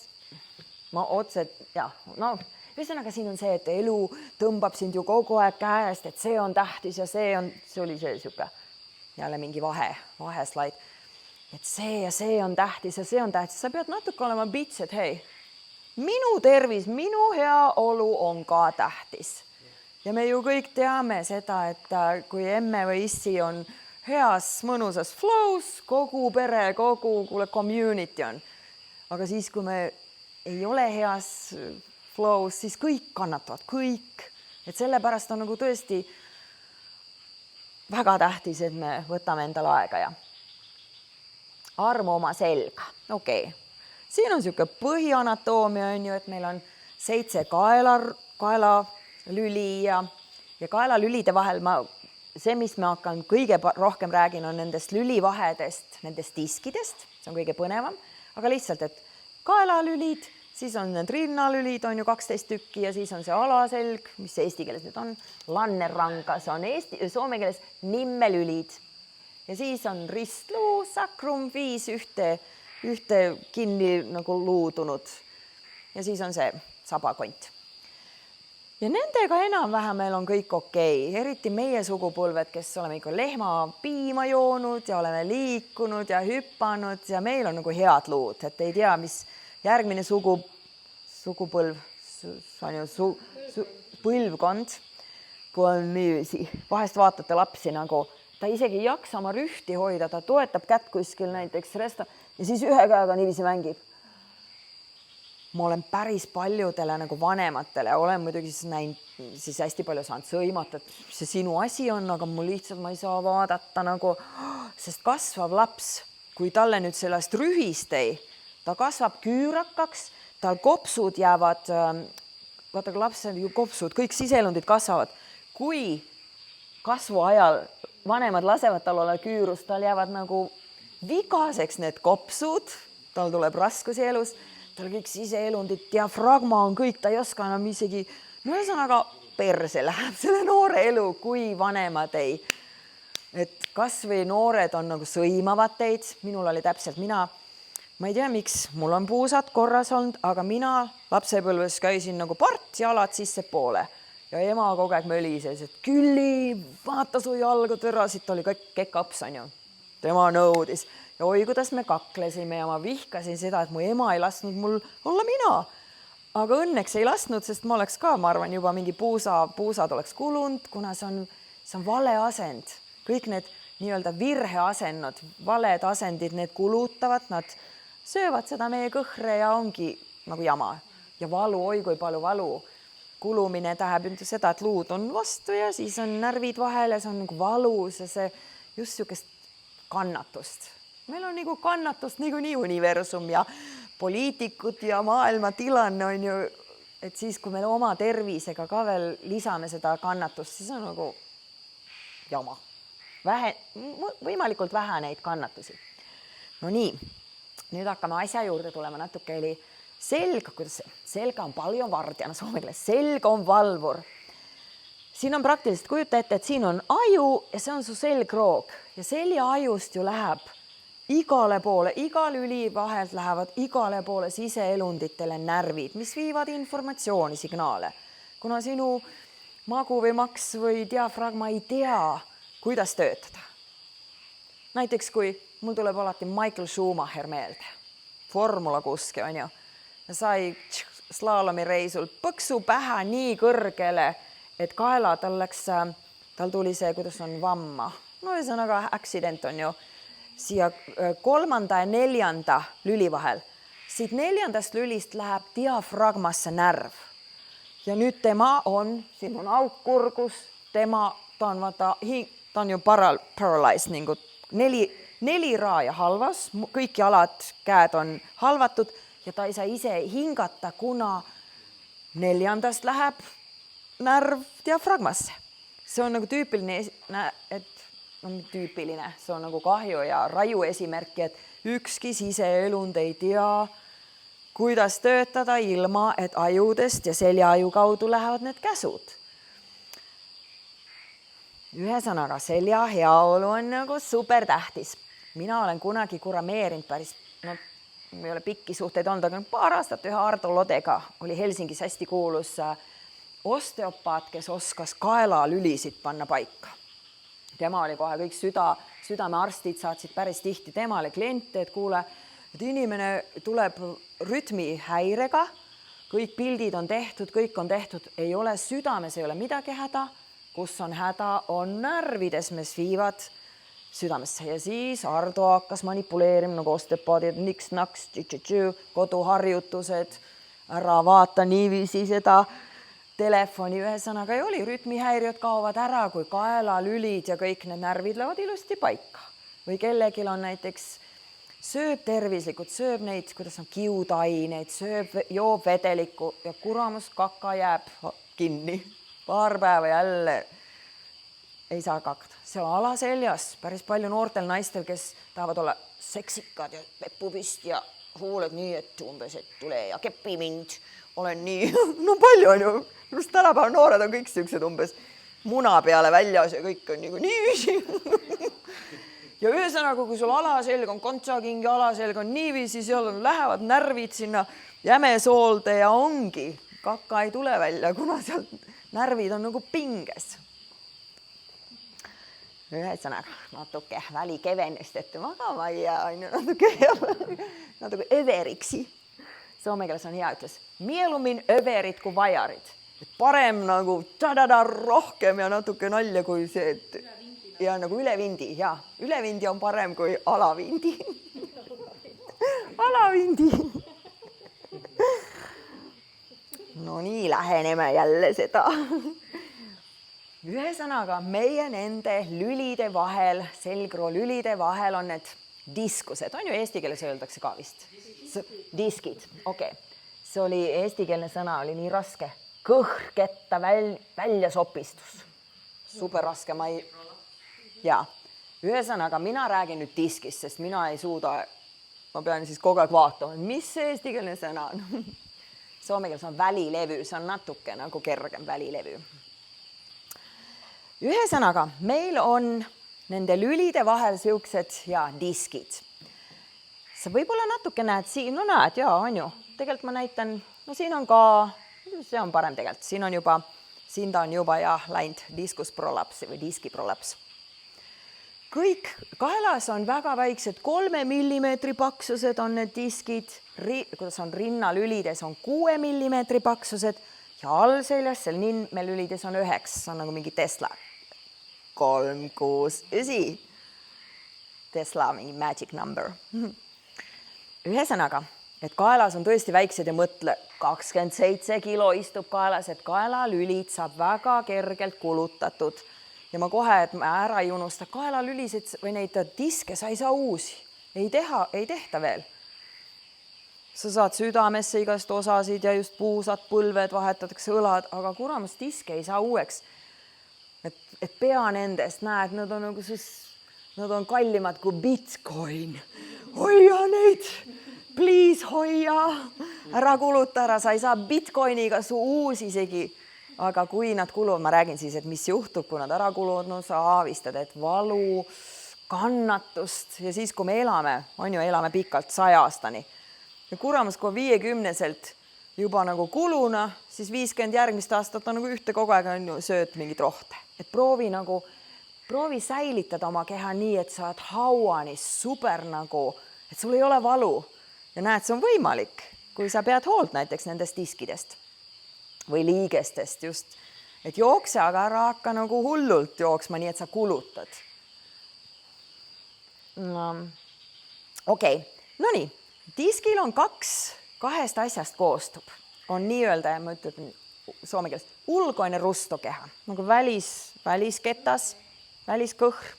ma otse, ühesõnaga siin on see, et elu tõmbab sind ju kogu aeg käest, et see on tähtis ja see oli see siuke jälle mingi vaheslaid, et see on tähtis ja see on tähtis. Sa pead natuke olema bits, et hei, minu tervis, minu heaolu on ka tähtis. Ja me ju kõik teame seda, et kui emme või issi on heas mõnusas flows, kogu pere, kogu community on. Aga siis, kui me ei ole heas flows, siis kõik kannatavad, kõik. Et sellepärast on nagu tõesti väga tähtis, et me võtame endale aega ja armu oma selga. Okei. Siin on siuke põhianatoomia, on ju, et meil on 7 kaelalüli ja kaelalülide vahel see, mis ma hakkan kõige rohkem räägin, on nendest lülivahedest, nendest diskidest, see on kõige põnevam, aga lihtsalt, et kaelalülid, siis on need rinnalülid, on ju 12 tükki ja siis on see alaselg, mis see eesti keeles nüüd on, lannerranga, see on soome keeles nimmelülid. Ja siis on ristluu, sakrum, 5 ühte ühte kinni nagu luudunud. Ja siis on see sabakont. Ja nendega enam-vähem meil on kõik okei. Eriti meie sugupõlved, kes oleme ikka lehma piima joonud ja oleme liikunud ja hüppanud ja meil on nagu head luud, et ei tea, mis järgmine sugupõlv, on ju põlvkond, kui on niiviisi. Vahest vaatate lapsi nagu, ta isegi ei jaksa oma rühti hoida, ta toetab kätt kuskil näiteks ja siis ühe käega niiviisi mängib. Ma olen päris paljudele nagu vanematele, olen muidugi siis hästi palju saanud sõimata, et see sinu asi on, aga mul lihtsalt ma ei saa vaadata nagu, sest kasvav laps, kui talle nüüd sellest rühist ta kasvab küürakaks, tal kopsud jäävad, vaata kui lapsel ju kopsud, kõik siseelundid kasvavad. Kui kasvu ajal vanemad lasevad tal olla küürus, tal jäävad nagu vigaseks need kopsud, tal tuleb raskusi elus, tal kõik siseelundid, diafragma on kõik, ta ei oska enam isegi, no ühesõnaga perse läheb selle noore elu, kui vanemad ei. Et kas või noored on nagu sõimavad teid, minul oli täpselt ma ei tea, miks, mul on puusad korras olnud, aga mina lapsepõlves käisin nagu part jalad sisse poole ja ema kogu aeg mölises, et Külli, vaata su jalgu tõrasid, ta oli kekaps, on ju. Tema nõudis. Ja oi, kuidas me kaklesime ja ma vihkasin seda, et mu ema ei lasknud mul olla mina. Aga õnneks ei lasknud, sest ma oleks ka, ma arvan, juba mingi puusad oleks kulunud, kuna see on vale asend. Kõik need nii-öelda virheasennud, valed asendid, need kulutavad, nad söövad seda meie kõhre ja ongi nagu jama. Ja valu, oi kui palju valu. Kulumine tähendab seda, et luud on vastu ja siis on närvid vahel ja see on nagu valus ja see just niisugust kannatust. Meil on nagu kannatust nii universum ja poliitikud ja maailma tilanne on ju, et siis kui meil oma tervisega ka veel lisame seda kannatust, siis on nagu jama. Võimalikult vähe neid kannatusi. No nii, nüüd hakkame asja juurde tulema natuke, eli selg, kuidas selga on paljon vartijana soome keeles, selg on valvur. Siin on praktiliselt kujuta ette, et siin on aju ja see on su selgroog ja seljaajust ju läheb igale poole, iga lüli vahelt lähevad igale poole siseelunditele närvid, mis viivad informatsiooni, signaale. Kuna sinu magu või maks või diafragma ei tea, kuidas töötada. Näiteks kui mul tuleb alati Michael Schumacher meelde, formulakuske on ju, ja sai slaalomi reisul põksu pähe nii kõrgele, et kaela tal tuli see, kuidas on vamma. No ühesõnaga accident on ju. Siia 3. ja 4. lüli vahel. Siit 4. lülist läheb diafragmasse närv. Ja nüüd siin on auk kurgus, ta on ju paralyzed, nagu 4 raaja halvas, kõik jalad, käed on halvatud ja ta ei saa ise hingata, kuna 4. läheb närv diafragmasse. See on nagu tüüpiline, see on nagu kahju ja raju esimärki, et ükski siseelund ei tea, kuidas töötada ilma, et ajudest ja seljaaju kaudu lähevad need käsud. Ühesõnaga, selja heaolu on nagu super tähtis. Mina olen kunagi kurameerinud päris, ei ole pikki suhteid olnud, aga paar aastat ühe Ardo Lodega oli Helsingis hästi kuulus osteopaat, kes oskas kaelalülisid panna paika. Tema oli kohe kõik südamearstid saatsid päris tihti temale kliente, et kuule, et inimene tuleb rütmihäirega, kõik pildid on tehtud, kõik on tehtud, ei ole südames, ei ole midagi häda, kus on häda, on närvides, mis viivad südamesse. Ja siis Ardo hakkas manipuleerima nagu osteopaadid, niks-naks, koduharjutused, ära vaata niiviisi seda telefoni, ühesõnaga ei oli, rütmihäiriöd kaovad ära, kui kaelalülid ja kõik need närvid lähevad ilusti paika. Või kellegil on näiteks sööb tervislikult, sööb neid, kuidas on kiudaineid, joob vedelikku ja kuramus kaka jääb kinni. Paar päeva jälle ei saa kakta. See on alaseljas, päris palju noortel naistel, kes tahavad olla seksikad ja peppupüst ja huuled nii, et umbes, et tule ja kepi mind. Olen nii, no palju on ju, just tänapäeval noored on kõik siuksed umbes muna peale väljas ja kõik on nii. ja ühesõnaga, kui sul alaselg on kontsaking ja alaselg on niiviisi, seal lähevad närvid sinna jämesoolde ja ongi, kaka ei tule välja, kuna seal närvid on nagu pinges. Ühesõnaga natuke välikevenest ette magama ja natuke överiksi. Soome keeles on hea ütles, mieluummin överit kui vajarid. Et parem nagu rohkem ja natuke nalja kui see, et ja nagu ülevindi ja ülevindi on parem kui alavindi. Alavindi. No nii, läheneme jälle seda. Ühesõnaga, meie nende lülide vahel, selgroo lülide vahel on need diskused, on ju eesti keeles öeldakse ka vist? Diskid, okei. See oli eestikeelne sõna, oli nii raske. Kõhketta väljasopistus. Super raske, ma ei... Jaa, ühesõnaga, mina räägin nüüd diskist, sest mina ei suuda, ma pean siis kogu aeg vaatama, mis see eestikeelne sõna on. Soome keeles on välilevy, see on natuke nagu kergem välilevy. Ühesõnaga, meil on nende lülide vahel siuksed ja diskid. Sa võib-olla natuke näed siin, no näed, jaa, on ju. Tegelikult ma näitan, no siin on ka, see on parem tegelikult, siin ta on juba läinud diskusprolapsi või diskiprolaps. Kõik kaelas on väga väiksed 3 millimeetri paksused on need diskid, kuidas on rinnalülides on 6 millimeetri paksused ja allseljas seal ninmelülides on 9, see on nagu mingi Tesla. 3, 6, 9. Tesla, mingi magic number. Ühesõnaga, et kaelas on tõesti väiksed ja mõtle, 27 kilo istub kaelas, et kaelalülid saab väga kergelt kulutatud. Ja ma kohe, et ma ära ei unusta, kaelalülisid või neid diske sa ei saa uusi. Ei tehta veel. Sa saad südamesse igast osasid ja just puusad, põlved, vahetatakse õlad, aga kuramus diske ei saa uueks. Et pea nendest, näed, nad on kallimad kui Bitcoin. Hoia neid, please hoia, ära kuluta ära, sa ei saa Bitcoiniga su uus isegi. Aga kui nad kuluvad, ma räägin siis, et mis juhtub, kui nad ära kuluvad, no sa aavistad, et valu, kannatust ja siis, kui me elame, on ju, elame pikalt 100 aastani. Ja kuramus, kui 50-selt juba nagu kuluna, siis 50 järgmist aastat on nagu ühte kogu aeg on ju sööt mingit rohte. Et proovi säilitada oma keha nii, et sa oled hauani super nagu, et sul ei ole valu. Ja näed, see on võimalik, kui sa pead hoolt näiteks nendest diskidest või liigestest just. Et jookse, aga ära hakka nagu hullult jooksma, nii et sa kulutad. Okei, no nii. Diskil on kahest asjast koostub. On nii-öelda, ma ütlen soome keeles, ulkoinen rustokeha, nagu välisketas, väliskõhr,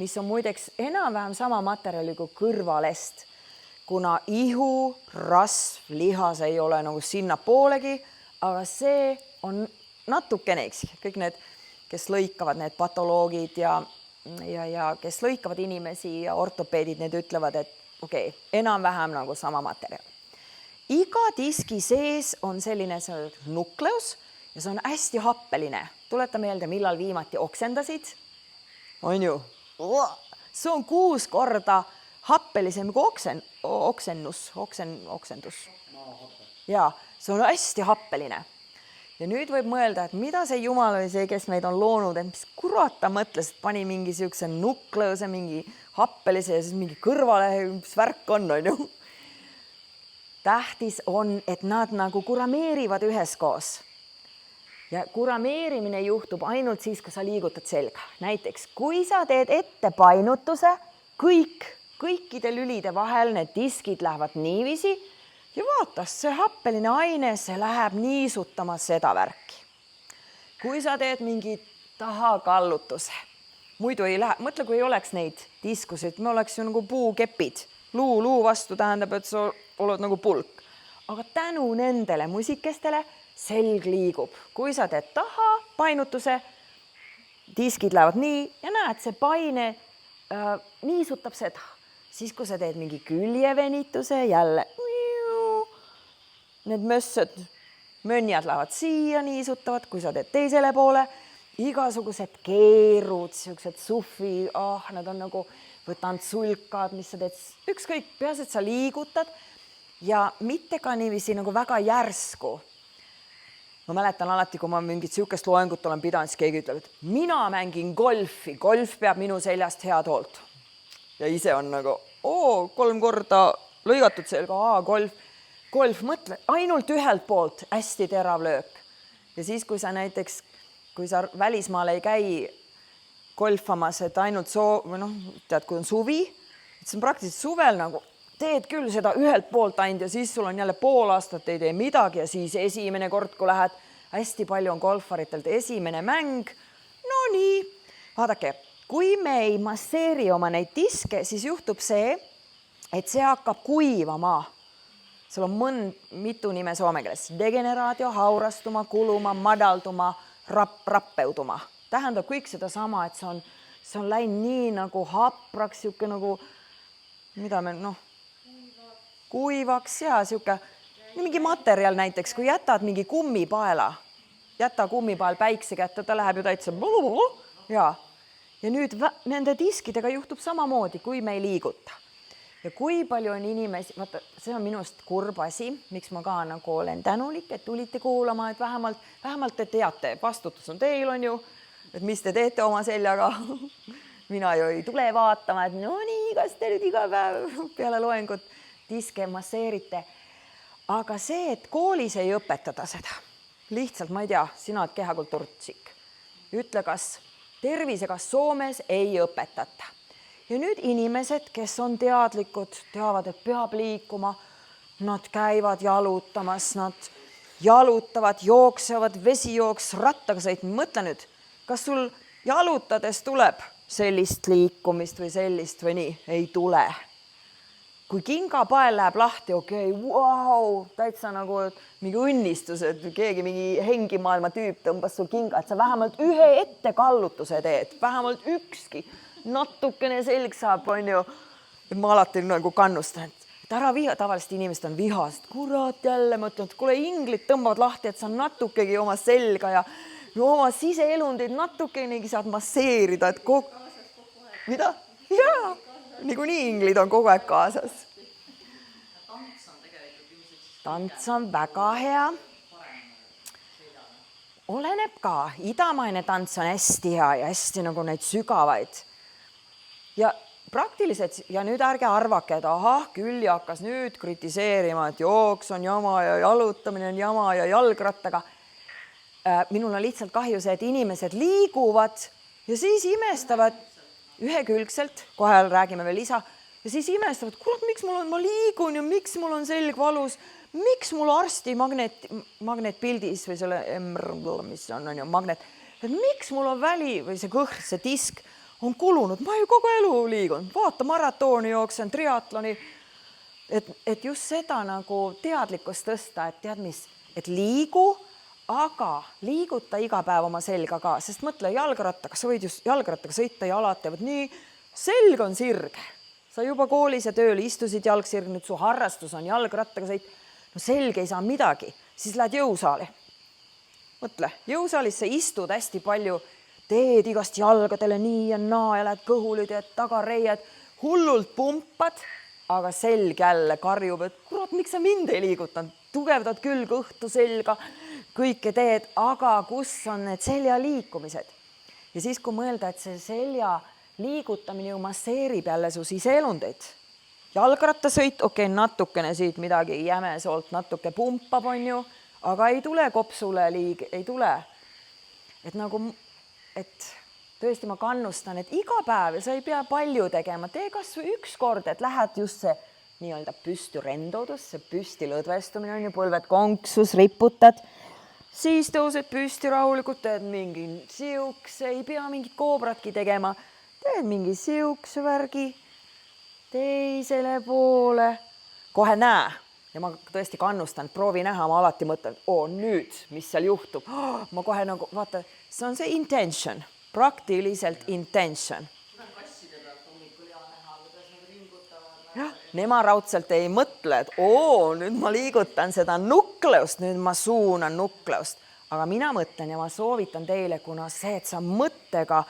mis on muideks enam-vähem sama materjali kui kõrvalest, kuna ihu, rasv, lihas ei ole nagu sinna poolegi, aga see on natukeneks. Kõik need, kes lõikavad, need patoloogid ja kes lõikavad inimesi ja ortopeedid, need ütlevad, et okei, enam-vähem nagu sama materjal. Iga diski sees on selline nukleus ja see on hästi happeline. Tuleta meelde, millal viimati oksendasid. On ju? See on 6 korda happelisem kui oksendus. Ja, see on hästi happeline. Ja nüüd võib mõelda, et mida see Jumal oli see, kes meid on loonud, et mis kurat ta mõtles, et pani mingi siukse nukleuse, mingi happelise ja siis mingi kõrvale, mis värk on ju. Tähtis on, et nad nagu kurameerivad üheskoos. Ja kurameerimine juhtub ainult siis, kui sa liigutad selga. Näiteks, kui sa teed ette painutuse, kõikide lülide vahel need diskid lähevad niiviisi ja vaata, see happeline aine, see läheb niisutama seda värki. Kui sa teed mingi tahakallutuse, muidu ei lähe, mõtle, kui ei oleks neid diskusid, me oleks ju nagu puukepid. Luu vastu tähendab, et sa oled nagu pulk. Aga tänu nendele musikestele selg liigub. Kui sa teed taha painutuse, diskid lähevad nii ja näed, see paine niisutab seda. Siis, kui sa teed mingi küljevenituse, jälle need mönnjad lähevad siia, niisutavad, kui sa teed teisele poole, igasugused keerud, siuksed suffi, nad on nagu võtad sulkad, mis sa teed, ükskõik, peaasi, et sa liigutad ja mitte ka niiviisi nagu väga järsku. Ma mäletan alati, kui ma mingit siukest loengut olen pidanud, siis keegi ütleb, et mina mängin golfi, golf peab minu seljast head hoolt. Ja ise on nagu, 3 korda lõigatud selga, golf, mõtle, ainult ühelt poolt hästi terav löök. Ja siis, kui sa näiteks, kui sa välismaal ei käi golfamas, et ainult tead, kui on suvi, et see on praktiliselt suvel nagu, teed küll seda ühelt poolt ainult ja siis sul on jälle pool aastat ei tee midagi ja siis esimene kord, kui lähed, hästi palju on golfaritelt esimene mäng. No nii, vaadake, kui me ei masseeri oma neid diske, siis juhtub see, et see hakkab kuivama. Sul on mitu nime soome keeles. Degeneraatio, haurastuma, kuluma, madalduma, rappeuduma. Tähendab kõik seda sama, et see on läinud nii nagu hapraks, siuke nagu, mida me kuivaks ja siuke mingi materjal näiteks, kui jätad mingi kummipaela, jäta kummipael päikse kätte, ta läheb ju täitsa ja nüüd nende diskidega juhtub samamoodi, kui me ei liiguta. Ja kui palju on inimesi, vaata, see on minust kurb asi, miks ma ka nagu olen tänulik, et tulite kuulama, et vähemalt te teate, vastutus on teil on ju, et mis te teete oma seljaga. Mina ju ei tule vaatama, et no nii, kas te nüüd iga päev peale loengut diske masseerite. Aga see, et koolis ei õpetada seda, lihtsalt ma ei tea, sina oled kehakultuurtsik. Ütle, kas tervisega Soomes ei õpetata. Ja nüüd inimesed, kes on teadlikud, teavad, et peab liikuma, nad käivad jalutamas, nad jalutavad, jooksevad, vesijooks, rattaga sõitma. Mõtle nüüd, kas sul jalutades tuleb sellist liikumist või sellist või nii? Ei tule. Kui kingapael läheb lahti, täitsa nagu mingi õnnistus, et keegi mingi hengimaailma tüüp tõmbas sul kinga, et sa vähemalt ühe ettekallutuse teed, vähemalt ükski, natukene selg saab, on ju. Et ma alati nagu kannustan, et ära viha, tavaliselt inimesed on vihast, kurat jälle, ma ütlen, et kuule inglid tõmbavad lahti, et sa natukegi oma selga ja oma siseelundeid natukenegi saad masseerida, et mida? Jaa. Niikuinii inglid on kogu aeg kaasas. Tants on väga hea. Oleneb ka. Idamaine tants on hästi hea ja hästi nagu neid sügavaid. Ja praktiliselt, ja nüüd ärge arvake, et küll hakkas nüüd kritiseerima, et jooks on jama ja jalutamine on jama ja jalgrattaga. Minul on lihtsalt kahju see, et inimesed liiguvad ja siis imestavad ühekülgselt, kohe räägime veel lisa, ja siis imestavad, kurat, miks ma liigun ja miks mul on selg valus, miks mul arsti magnetpildis või selle mis on ju magnet, et miks mul on väli või see kõhr, see disk on kulunud, ma ju kogu elu liigun, vaata maratooni jooksen, triatloni, et just seda nagu teadlikkust tõsta, et tead mis, et liigu, aga liiguta iga päev oma selga ka, sest mõtle jalgrattaga, sa võid just jalgrattaga sõita ja alati, nii, selg on sirge. Sa juba koolis ja tööl istusid jalgsirg, nüüd su harrastus on jalgrattaga sõit. No selg ei saa midagi, siis lähed jõusaali. Mõtle, jõusaalis sa istud hästi palju, teed igast jalgadele nii ja naa ja lähed kõhulid ja tagareied, hullult pumpad, aga selg jälle karjub, et kurat, miks sa mind ei liigutanud? Tugevdad küll kõhtu selga, kõike teed, aga kus on need selja liikumised? Ja siis, kui mõelda, et see selja liigutamine ju masseerib jälle su siseelundeid. Jalgrattasõit, natukene siit midagi jämesoolt natuke pumpab, on ju, aga ei tule kopsule ei tule. Et tõesti ma kannustan, et iga päev, ja sa ei pea palju tegema, tee kas või üks kord, et lähed just see nii-öelda püsti rendodus, see püsti lõdvestumine on ju, põlved konksus, riputad, siis tõused püsti rahulikult, teed mingi siukse, ei pea mingit koobratki tegema, teed mingi siukse värgi, teisele poole, kohe näe. Ja ma tõesti kannustan, proovi näha, ma alati mõtlen, nüüd, mis seal juhtub. Ma kohe nagu, vaata, see on see intention, praktiliselt intention. Ja, nemad raudselt ei mõtle, et nüüd ma liigutan seda nukleust, nüüd ma suunan nukleust. Aga mina mõtlen ja ma soovitan teile, kuna see, et sa mõttega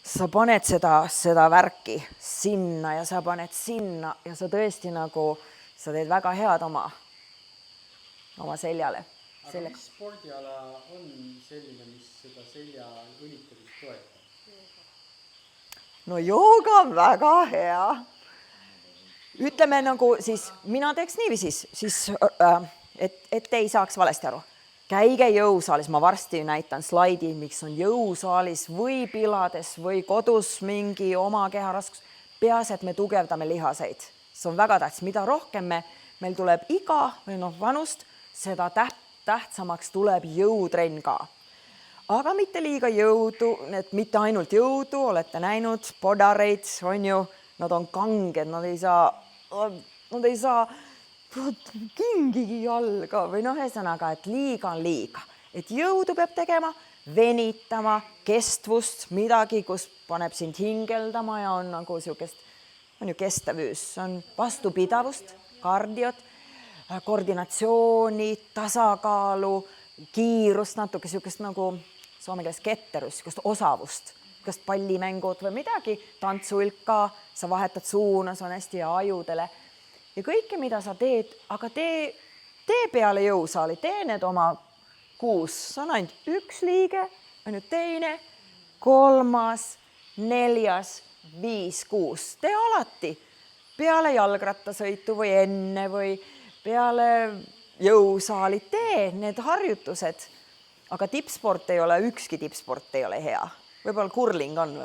sa paned seda värki sinna ja sa paned sinna ja sa tõesti nagu, sa teed väga head oma seljale. Aga mis spordiala on selline, mis seda selja õlitamist toetab? No jooga on väga hea. Ütleme nagu siis, mina teeks niiviisi, siis, et ei saaks valesti aru. Käige jõusaalis, ma varsti näitan slaidi, miks on jõusaalis või pilades või kodus mingi oma keharaskus. Peas, et me tugevdame lihaseid. See on väga tähtis. Mida rohkem meil tuleb iga või vanust, seda tähtsamaks tuleb jõutrenn ka. Aga mitte liiga jõudu, et mitte ainult jõudu, olete näinud podareid, on ju, nad on kanged, nad ei saa kingigi jalga või ühesõnaga, et liiga on liiga. Et jõudu peab tegema, venitama, kestvust, midagi, kus paneb sind hingeldama ja on nagu siukest, on ju kestavüys, on vastupidavust, kardiot, koordinatsiooni, tasakaalu, kiirust, natuke siukest nagu soome keeles ketterus, siukest osavust, siukest pallimängud või midagi, tantsuilka, sa vahetad suuna, see on hästi hea ajudele. Ja kõike, mida sa teed, aga tee peale jõusaali, tee need oma 6, see on ainult 1 liige, on ju teine, 3, 4, 5, 6, tee alati peale jalgrattasõitu või enne või peale jõusaali, tee need harjutused, aga tippsport ei ole, ükski tippsport ei ole hea. Võib-olla kurling on,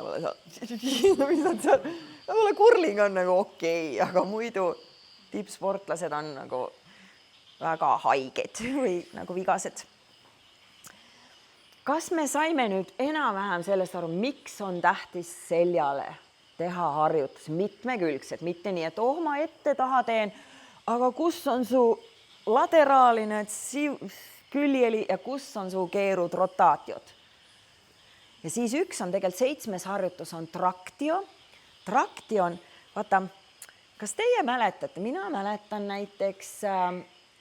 võib-olla kurling on nagu okei, aga muidu tippsportlased on nagu väga haiged või nagu vigased. Kas me saime nüüd enam-vähem sellest aru, miks on tähtis seljale teha harjutusi mitmekülgsed, mitte nii, et ma ette taha teen, aga kus on su lateraaline küljeli ja kus on su keerud rotaatiod. Ja siis üks on tegelikult 7. harjutus on traktio. Traktio on, vaata, kas teie mäletate, mina mäletan näiteks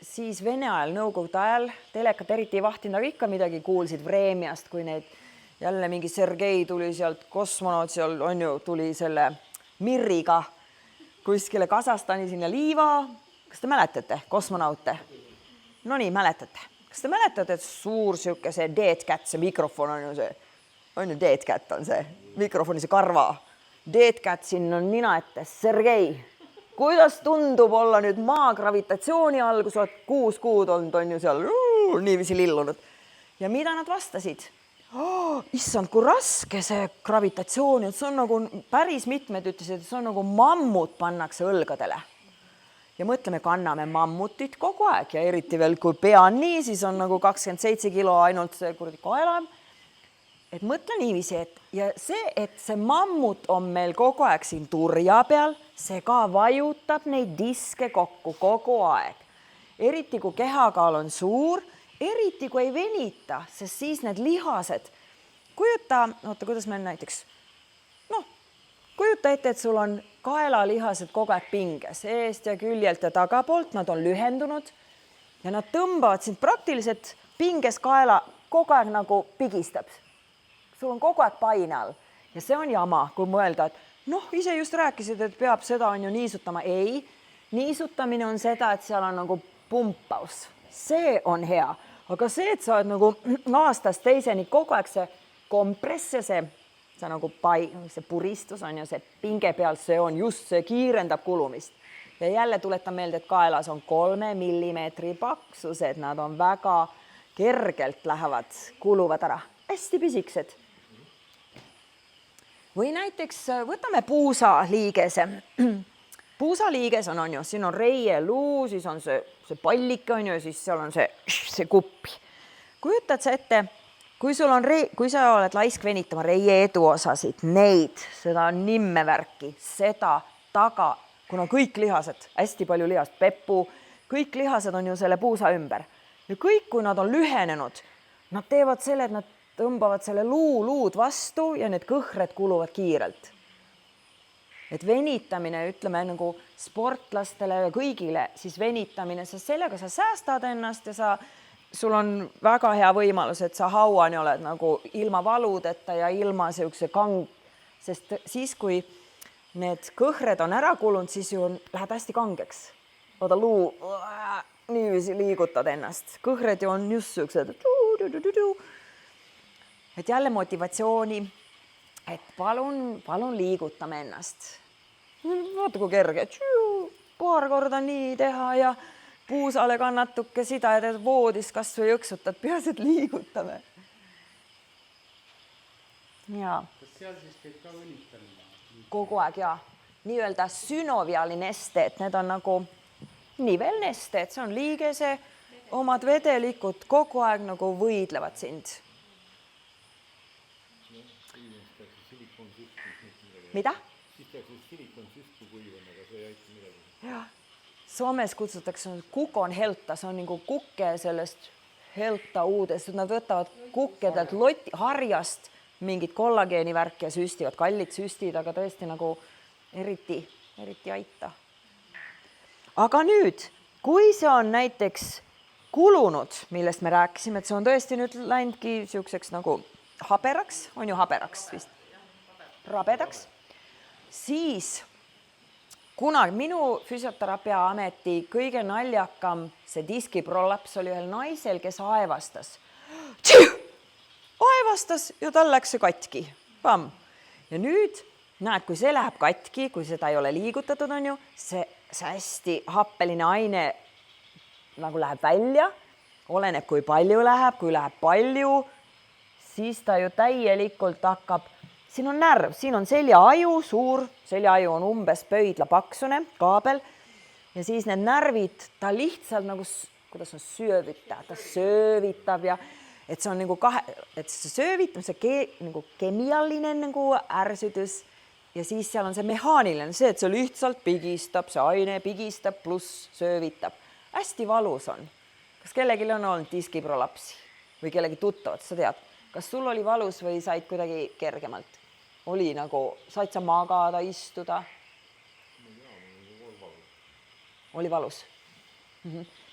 siis Vene ajal, Nõukogude ajal, telekat eriti ei vahtinud, aga ikka midagi kuulsid Vremjast, kui need jälle mingi Sergei tuli sealt, kosmonaut seal on ju, tuli selle Mirriga kuskile Kasahstani sinna liiva. Kas te mäletate kosmonaute? No nii, mäletate. Kas te mäletate, et suur siuke see Deadcat, see mikrofon on ju Deadcat on see mikrofoni, see karva. Deadcat siin on nina ette, Sergei. Kuidas tundub olla nüüd maa gravitatsiooni all, kui sa oled 6 kuud olnud, on ju seal niiviisi lillunud. Ja mida nad vastasid? Issand, kui raske see gravitatsioon, et see on nagu päris mitmed ütlesid, et see on nagu mammut pannakse õlgadele. Ja mõtleme, kanname mammutit kogu aeg ja eriti veel, kui pea on nii, siis on nagu 27 kilo ainult see kuradi kaela. Et mõtle niiviisi, et see mammut on meil kogu aeg siin turja peal, see ka vajutab neid diske kokku kogu aeg. Eriti kui kehakaal on suur, eriti kui ei venita, sest siis need lihased, kuidas meil näiteks, kujuta ette, et sul on kaelalihased kogu aeg pinges, eest ja küljelt ja tagapoolt, nad on lühendunud ja nad tõmbavad sind praktiliselt pinges kaela kogu aeg nagu pigistab. Sul on kogu aeg paine all ja see on jama, kui mõelda, et ise just rääkisid, et peab seda on ju niisutama. Ei, niisutamine on seda, et seal on nagu pumpaus. See on hea, aga see, et sa oled nagu aastast teiseni kogu aeg see kompress ja see nagu see puristus on ju see pinge peal, see on just see kiirendab kulumist. Ja jälle tuletan meelde, et kaelas on 3 millimeetri paksused, nad on väga kergelt lähevad, kuluvad ära, hästi pisikesed. Või näiteks võtame puusaliigese. Puusaliiges on ju, siin on reie luu, siis on see pallike on ju, siis seal on see kuppi. Kujutad sa ette, kui sa oled laisk venitama reie eduosasid, neid, seda nimmevärki, seda taga, kuna kõik lihased, hästi palju lihast, pepu, kõik lihased on ju selle puusa ümber. Ja kõik, kui nad on lühenenud, nad teevad selle, et nad tõmbavad selle luud vastu ja need kõhred kuluvad kiirelt. Et venitamine, ütleme nagu sportlastele ja kõigile, siis venitamine, sest sellega sa säästad ennast ja sul on väga hea võimalus, et sa hauani oled nagu ilma valudeta ja ilma siukse sest siis, kui need kõhred on ära kulunud, siis ju läheb hästi kangeks. Oota, luu, niiviisi liigutad ennast. Kõhred ju on just siuksed. Et jälle motivatsiooni, et palun liigutame ennast. Vaata, kui kerge. Paar korda nii teha ja puusale kannatuke sida ja teed voodis kas või jõksutad, peaasi, et liigutame. Ja. Kas seal siis käib ka õlitamine? Kogu aeg, jaa. Nii-öelda sünovialinested, need on nagu nivelnested, see on liigese, omad vedelikud kogu aeg nagu võidlevad sind. Mida? Siis peaks silikon süsku kuivama, aga see ei aita midagi. Jah. Soomes kutsutakse kukon helta, see on nagu kukke sellest helta uudest, nad võtavad kukkedelt harjast mingid kollageeni värk ja süstivad, kallid süstid, aga tõesti nagu eriti aita. Aga nüüd, kui see on näiteks kulunud, millest me rääkisime, et see on tõesti nüüd läinudki siukseks nagu haberaks, on ju haberaks vist, rabedaks, siis kunagi minu füsioteraapia ameti kõige naljakam see diskiprolaps oli ühel naisel, kes aevastas ja tal läks see katki. Pamm. Ja nüüd näed, kui see läheb katki, kui seda ei ole liigutatud, on ju, see hästi happeline aine nagu läheb välja, oleneb, kui palju läheb, kui läheb palju, siis ta ju täielikult hakkab, siin on närv, siin on seljaaju suur, seljaaju on umbes pöidla paksune kaabel ja siis need närvid, ta lihtsalt nagu, kuidas on söövitab, ta söövitab ja et see on nagu et see söövitab, see nagu kemialine nagu ärsüdus ja siis seal on see mehaaniline, see, et see lihtsalt pigistab, see aine pigistab pluss söövitab. Hästi valus on. Kas kellelgi on olnud diskiprolapsi või kellegi tuttavad, sa tead, kas sul oli valus või said kuidagi kergemalt? Oli nagu, said sa magada, istuda? Oli valus?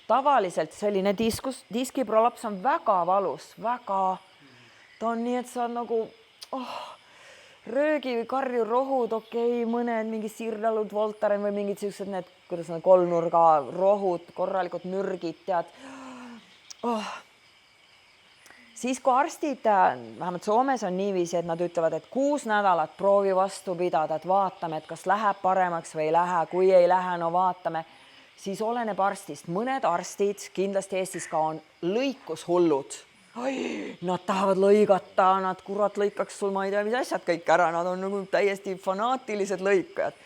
Tavaliselt selline diskiprolaps on väga valus, ta on nii, et sa nagu röögi või karju rohud, okei, mõned mingi sirdalud, voltaren või mingid sellised need, kuidas on kolmnurga rohud, korralikud nürgid, tead. Siis kui arstid, vähemalt Soomes on niiviisi, et nad ütlevad, et 6 nädalat proovi vastu pidada, et vaatame, et kas läheb paremaks või ei lähe, kui ei lähe, no vaatame. Siis oleneb arstist. Mõned arstid, kindlasti Eestis ka on lõikushullud. Nad tahavad lõigata, nad kurat lõikaks sul, ma ei tea, mis asjad kõik ära, nad on nagu täiesti fanaatilised lõikajad.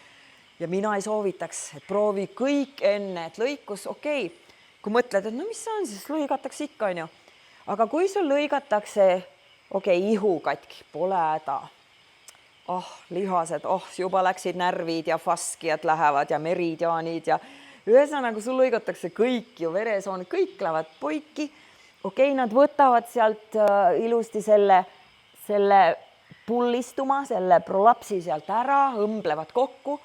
Ja mina ei soovitaks, et proovi kõik enne, et lõikus, okei. Kui mõtled, et no mis see on, siis lõigatakse ikka, on ju. Aga kui sul lõigatakse, ihu katki, pole häda. Lihased, juba läksid närvid ja faskijad lähevad ja meridiaanid ja ühesõnaga, sul lõigatakse kõik ju veresooned, kõik lähevad poiki. Nad võtavad sealt ilusti selle pullistuma, selle prolapsi sealt ära, õmblevad kokku.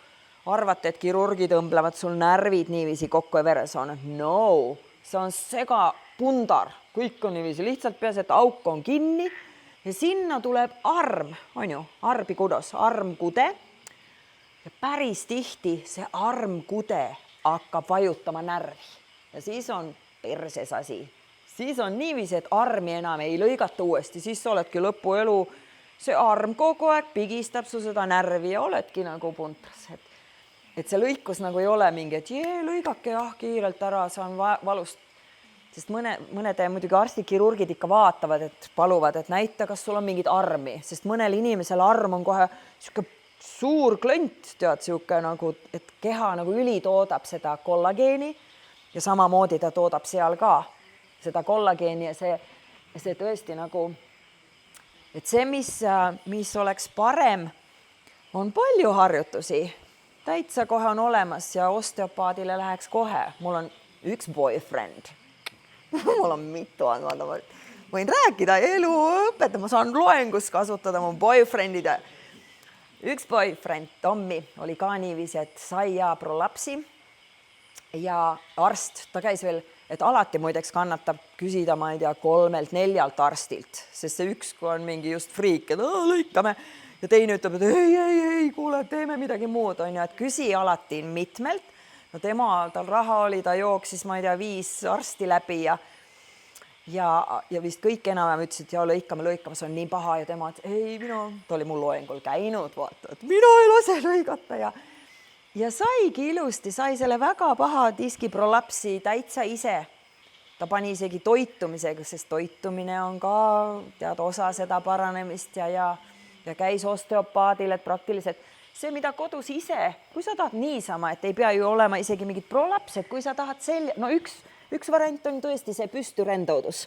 Arvate, et kirurgid õmblevad sul närvid niiviisi kokku ja veresooned. No, see on segapundar. Kõik on niiviisi, lihtsalt peas, et auk on kinni ja sinna tuleb arm, on ju, arbikudos, armkude. Ja päris tihti see armkude hakkab vajutama närvi ja siis on perses asi. Siis on niiviisi, et armi enam ei lõigata uuesti, siis sa oledki lõpuelu, see arm kogu aeg pigistab su seda närvi ja oledki nagu puntras. Et see lõikus nagu ei ole mingi, et lõigake kiirelt ära, see on valust. Sest mõnede muidugi arstid, kirurgid ikka vaatavad, et paluvad, et näita, kas sul on mingid armi, sest mõnel inimesel arm on kohe siuke suur klont, tead, siuke nagu, et keha nagu üli toodab seda kollageeni ja samamoodi ta toodab seal ka seda kollageeni ja see tõesti nagu, et see, mis oleks parem, on palju harjutusi. Täitsa kohe on olemas ja osteopaadile läheks kohe. Mul on üks boyfriend. Mul on mitu, võin rääkida elu õpeta, ma saan loengus kasutada mu boyfriendide. Üks boyfriend, Tommi, oli ka niiviisi, et sai prolapsi ja arst, ta käis veel, et alati muideks kannatab küsida, ma ei tea, 3-4 arstilt, sest see üks, kui on mingi just friik, et lõikame. Ja ja teine ütleb, et ei, kuule, teeme midagi muud, on ju, et küsi alati mitmelt. No tal raha oli, ta jooksis, ma ei tea, 5 arsti läbi ja vist kõik enam-vähem ütlesid, ja lõikame, see on nii paha ja tema, et ei, ta oli mul loengul käinud, vaata, et mina ei lase lõigata ja saigi ilusti, sai selle väga paha diskiprolapsi täitsa ise. Ta pani isegi toitumisega, sest toitumine on ka tead osa seda paranemist ja käis osteopaadil, et praktiliselt see, mida kodus ise, kui sa tahad niisama, et ei pea ju olema isegi mingid prolapsed, kui sa tahad no üks variant on tõesti see püstürendoodus,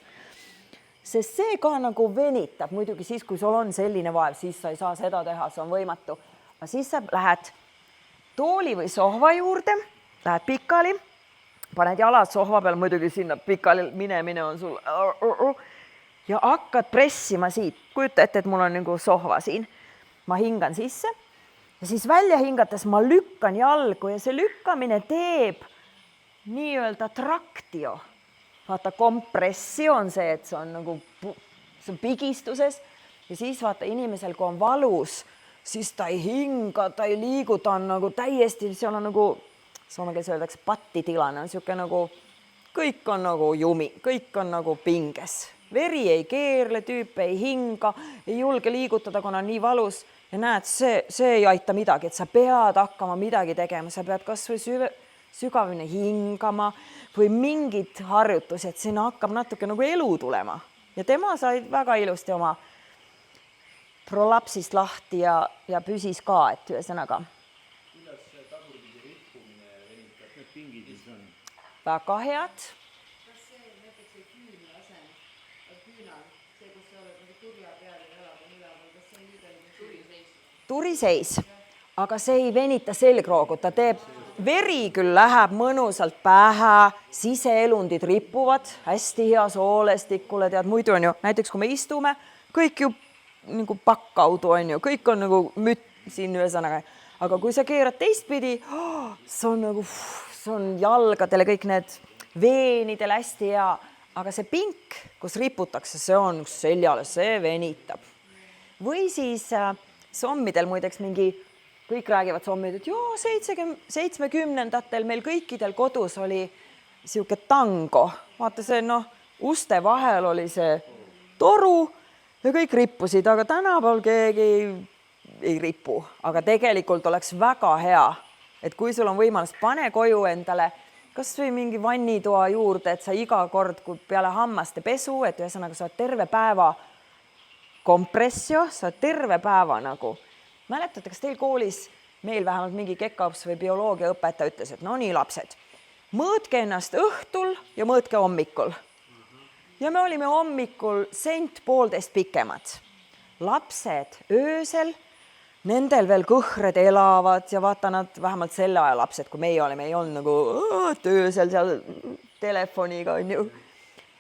sest see ka nagu venitab, muidugi siis, kui sul on selline vaev, siis sa ei saa seda teha, see on võimatu. Aga siis sa lähed tooli või sohva juurde, lähed pikali, paned jalad sohva peal, muidugi sinna pikali minemine on sul ja hakkad pressima siit. Kujuta ette, et mul on nagu sohva siin. Ma hingan sisse ja siis välja hingates ma lükkan jalgu ja see lükkamine teeb nii-öelda traktio. Vaata, kompressio on see, et see on nagu see on pigistuses ja siis vaata inimesel, kui on valus, siis ta ei hinga, ta ei liigu, ta on nagu täiesti, seal on nagu soome keeles öeldakse pattitilane, on niisugune nagu, kõik on nagu jumi, kõik on nagu pinges. Veri ei keerle, tüüp ei hinga, ei julge liigutada, kuna on nii valus ja näed, see ei aita midagi, et sa pead hakkama midagi tegema, sa pead kas või sügavini hingama või mingid harjutused, sinna hakkab natuke nagu elu tulema ja tema sai väga ilusti oma prolapsist lahti ja püsis ka, et ühesõnaga. Väga head. Kas see näiteks see küünla asem, küünal, see, kus sa oled nagu turja peal ja jalad on üleval, kas see on liiga turiseis, aga see ei venita selgroogu, ta teeb, veri küll läheb mõnusalt pähe, siseelundid ripuvad hästi hea soolestikule, tead, muidu on ju, näiteks kui me istume, kõik ju nagu pakkaudu on ju, kõik on nagu mütt siin ühesõnaga, aga kui sa keerad teistpidi, see on nagu see on jalgadele kõik need veenidele hästi hea, aga see pink, kus riputakse, see on seljale, see venitab. Või siis sommidel muideks mingi, kõik räägivad sommid, et joo, 70-ndatel meil kõikidel kodus oli siuke tango. Vaata see, uste vahel oli see toru ja kõik rippusid, aga tänapäeval keegi ei ripu, aga tegelikult oleks väga hea, et kui sul on võimalus, pane koju endale kas või mingi vannitoa juurde, et sa iga kord, kui peale hammaste pesu, et ühesõnaga sa oled terve päeva kompressio, sa oled terve päeva nagu. Mäletate, kas teil koolis, meil vähemalt mingi kekaps või bioloogiaõpetaja ütles, et no nii lapsed, mõõtke ennast õhtul ja mõõtke hommikul. Ja me olime hommikul 1,5 pikemad. Lapsed öösel, nendel veel kõhred elavad ja vaata nad vähemalt selle aja lapsed, kui meie olime, ei olnud nagu töösel seal telefoniga on ju.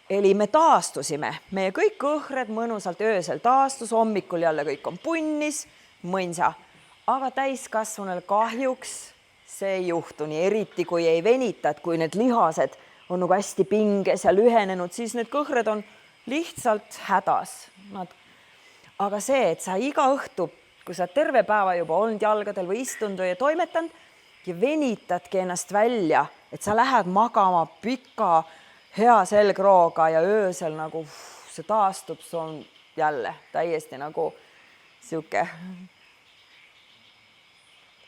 Eli me taastusime, meie kõik kõhred mõnusalt öösel taastus, hommikul jälle kõik on punnis, mõnsa, aga täiskasvunel kahjuks see ei juhtu nii, eriti kui ei venita, et kui need lihased on nagu hästi pinges ja lühenenud, siis need kõhred on lihtsalt hädas. Aga see, et sa iga õhtu kui sa terve päeva juba olnud jalgadel või istunud ja toimetanud ja venitadki ennast välja, et sa lähed magama pika, hea selgrooga ja öösel nagu see taastub, see on jälle täiesti nagu sihuke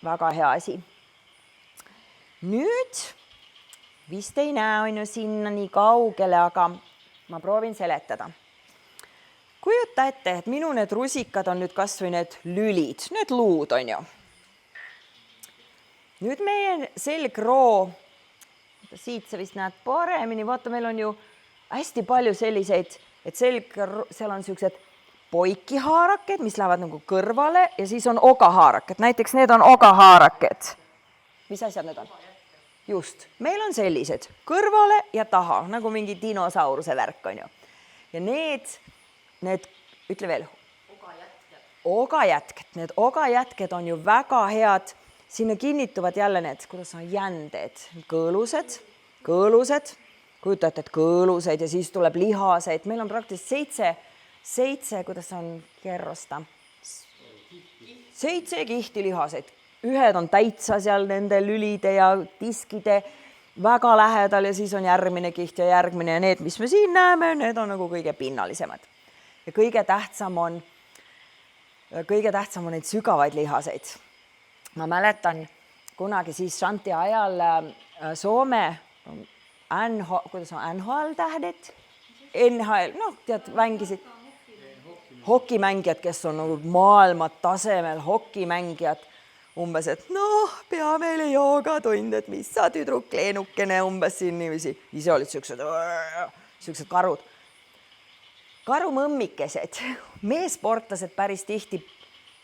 väga hea asi. Nüüd vist ei näe on ju sinna nii kaugele, aga ma proovin seletada. Kujuta ette, et minu need rusikad on nüüd kas või need lülid, need luud on ju. Nüüd meie selgroo, siit sa vist näed paremini, vaata, meil on ju hästi palju selliseid, et seal on sellised poikihaaraked, mis lähevad nagu kõrvale ja siis on ogahaaraked, näiteks need on ogahaaraked. Mis asjad need on? Just, meil on sellised kõrvale ja taha, nagu mingi dinosauruse värk on ju. Ja need, ütle veel. Ogajätked. Need ogajätked on ju väga head, sinna kinnituvad jälle need, kuidas on jänded, kõõlused, kujutate, et kõõlused ja siis tuleb lihaseid, meil on praktiliselt seitse, kuidas on kerrosta? 7 kihti lihaseid, ühed on täitsa seal nende lülide ja diskide väga lähedal ja siis on järgmine kiht ja järgmine ja need, mis me siin näeme, need on nagu kõige pinnalisemad. Ja kõige tähtsam on neid sügavaid lihaseid. Ma mäletan kunagi siis Shanti ajal Soome kuidas on NHL tähded? NHL, tead, mängisid hokimängijad, kes on nagu maailma tasemel hokimängijad, umbes, et pea meile joogatund, et mis sa tüdruk leenukene umbes siin niiviisi. Ise olid siuksed karud. Karumõmmikesed, meesportlased päris tihti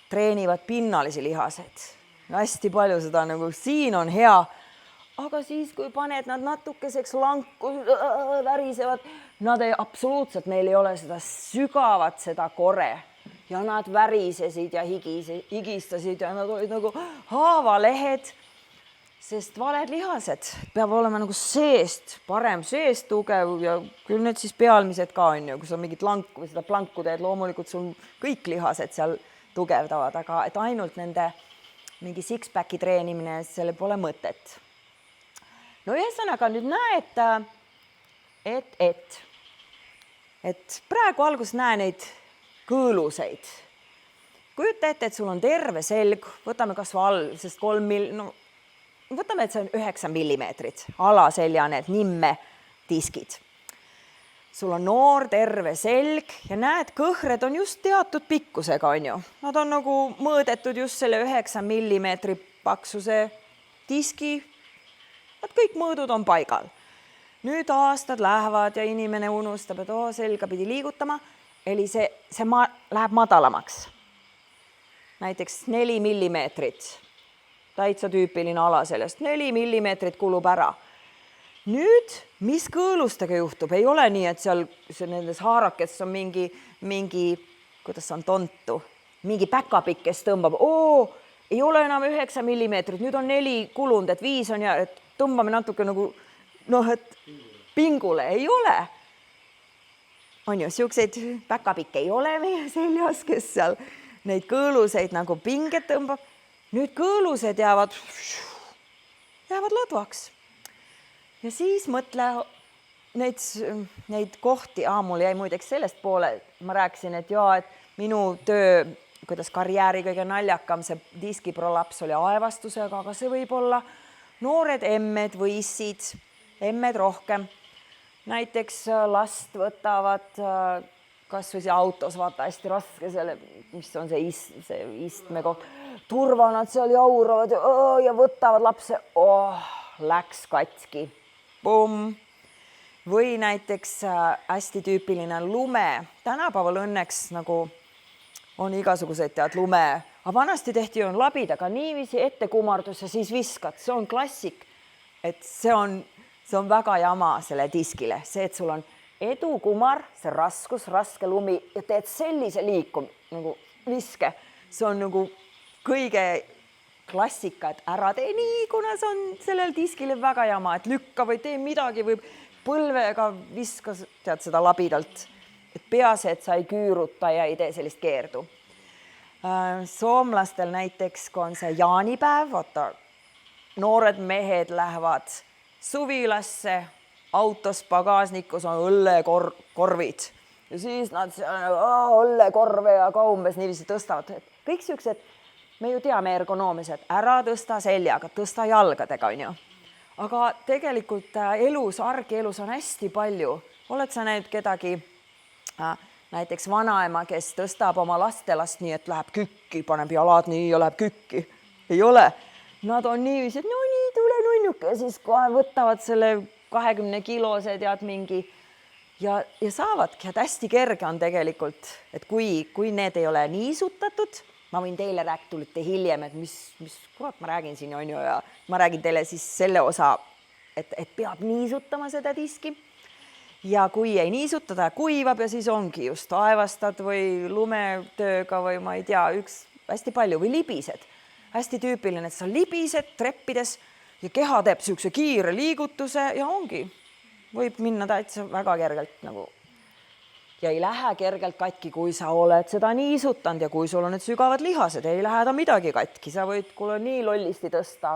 treenivad pinnalisi lihased. Hästi palju seda nagu siin on hea, aga siis, kui paned nad natukeseks lanku, värisevad, absoluutselt neil ei ole seda sügavat, seda kore ja nad värisesid ja higistasid ja nad olid nagu haavalehed, sest valed lihased peab olema nagu seest, parem seest tugev ja küll need siis pealmised ka on ju, kui sa mingit lanku või seda planku teed, loomulikult sul kõik lihased seal tugevdavad, aga et ainult nende mingi six-packi treenimine, selle pole mõtet. No ühesõnaga nüüd näed, et praegu alguses näe neid kõõluseid. Kujuta ette, et sul on terve selg, võtame kas või all, sest võtame, et see on 9 millimeetrit, alaselja need nimme diskid. Sul on noor terve selg ja näed, kõhred on just teatud pikkusega, on ju. Nad on nagu mõõdetud just selle 9 millimeetri paksuse diski. Nad kõik mõõdud on paigal. Nüüd aastad lähevad ja inimene unustab, et selga pidi liigutama, eli see läheb madalamaks. Näiteks 4 millimeetrit, täitsa tüüpiline ala sellest, 4 millimeetrit kulub ära. Nüüd, mis kõõlustega juhtub? Ei ole nii, et seal nendes haarakes on mingi, kuidas on tontu, mingi päkapikk, kes tõmbab, ei ole enam 9 millimeetrit, nüüd on 4 kulund, et 5 on ja et tõmbame natuke nagu, et pingule ei ole. On ju, siukseid päkapikke ei ole meie seljas, kes seal neid kõõluseid nagu pinget tõmbab. Nüüd kõõlused jäävad lõdvaks. Ja siis mõtle neid kohti, mul jäi muideks sellest poole, ma rääkisin, et et minu töö, kuidas karjääri kõige naljakam, see diskiprolaps oli aevastusega, aga see võib olla noored emmed või issid, emmed rohkem. Näiteks last võtavad kas või see autos, vaata hästi raske selle, mis on see istme koht, turva nad seal jauravad ja võtavad lapse, läks katki, pumm. Või näiteks hästi tüüpiline lume, tänapäeval õnneks nagu on igasuguseid tead lume, aga vanasti tehti on labidaga niiviisi ette kumardus ja siis viskad, see on klassik, et see on väga jama selle diskile, see, et sul on edukumar, see raskus, raske lumi ja teed sellise liikum nagu viske, see on nagu kõige klassika, et ära tee nii, kuna see on sellel diskile väga jama, et lükka või tee midagi või põlvega viska tead seda labidalt, et peaasi, et sa ei küüruta ja ei tee sellist keerdu. Soomlastel näiteks, kui on see jaanipäev, vaata, noored mehed lähevad suvilasse, autos pagasnikus on õllekorvid ja siis nad õllekorve ja ka umbes niiviisi tõstavad. Kõik siuksed, me ju teame ergonoomised, ära tõsta seljaga, tõsta jalgadega, on ju. Aga tegelikult elus, argielus on hästi palju. Oled sa näinud kedagi, näiteks vanaema, kes tõstab oma lastelast nii, et läheb kükki, paneb jalad nii ja läheb kükki. Ei ole. Nad on niiviisi, et no nii, tule nunnuke ja siis kohe võtavad selle 20 kilose tead mingi ja saavadki, et hästi kerge on tegelikult, et kui need ei ole niisutatud, ma võin teile rääkida, tulite hiljem, et mis kurat ma räägin siin on ju ja ma räägin teile siis selle osa, et peab niisutama seda diski ja kui ei niisutada, kuivab ja siis ongi just aevastad või lumetööga või ma ei tea, hästi palju või libised. Hästi tüüpiline, et sa libised treppides ja keha teeb siukse kiire liigutuse ja ongi. Võib minna täitsa väga kergelt nagu ja ei lähe kergelt katki, kui sa oled seda niisutanud ja kui sul on need sügavad lihased, ei lähe ta midagi katki, sa võid kuule nii lollisti tõsta,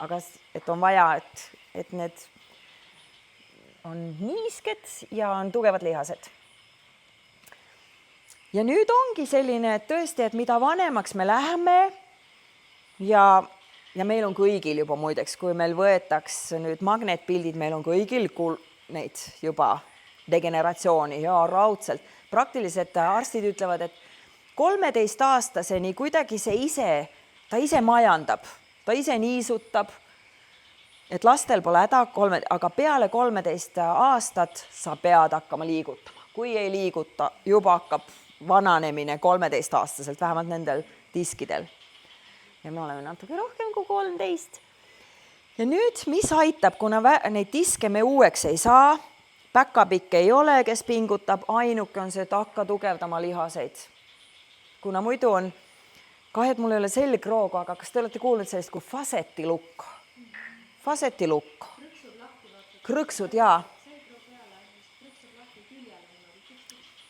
aga et on vaja, et need on niisked ja on tugevad lihased. Ja nüüd ongi selline, et tõesti, et mida vanemaks me läheme ja meil on kõigil juba muideks, kui meil võetaks nüüd magnetpildid, meil on kõigil neid juba degeneratsiooni ja raudselt. Praktiliselt arstid ütlevad, et 13-aastaseni kuidagi ta ise majandab, ta ise niisutab, et lastel pole häda, aga peale 13 aastat sa pead hakkama liigutama. Kui ei liiguta, juba hakkab vananemine 13-aastaselt, vähemalt nendel diskidel. Ja me oleme natuke rohkem kui 13. Ja nüüd, mis aitab, kuna neid diske me uueks ei saa, päkapikk ei ole, kes pingutab, ainuke on see, et hakka tugevdama lihaseid. Kuna muidu on, et mul ei ole selgroogu, aga kas te olete kuulnud sellist kui fasetilukk? Fasetilukk. Krõksud, jaa.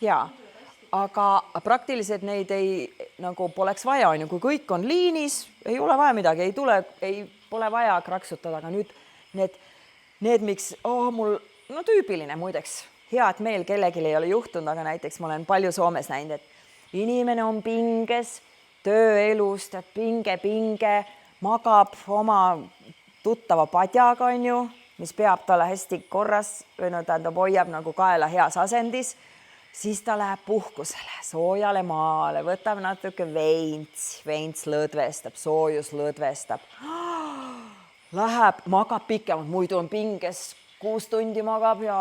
Jaa, aga praktiliselt neid nagu poleks vaja, kui kõik on liinis, ei ole vaja midagi, pole vaja kraksutada, aga nüüd need miks, no tüüpiline muideks, hea, et meil kellelgi ei ole juhtunud, aga näiteks ma olen palju Soomes näinud, et inimene on pinges, tööelust, et pinge, magab oma tuttava padjaga, mis peab talle hästi korras, hoiab nagu kaela heas asendis, siis ta läheb puhkusele, soojale maale, võtab natuke veins lõdvestab, soojus lõdvestab. Läheb, magab pikemalt, muidu on pinges, 6 tundi magab ja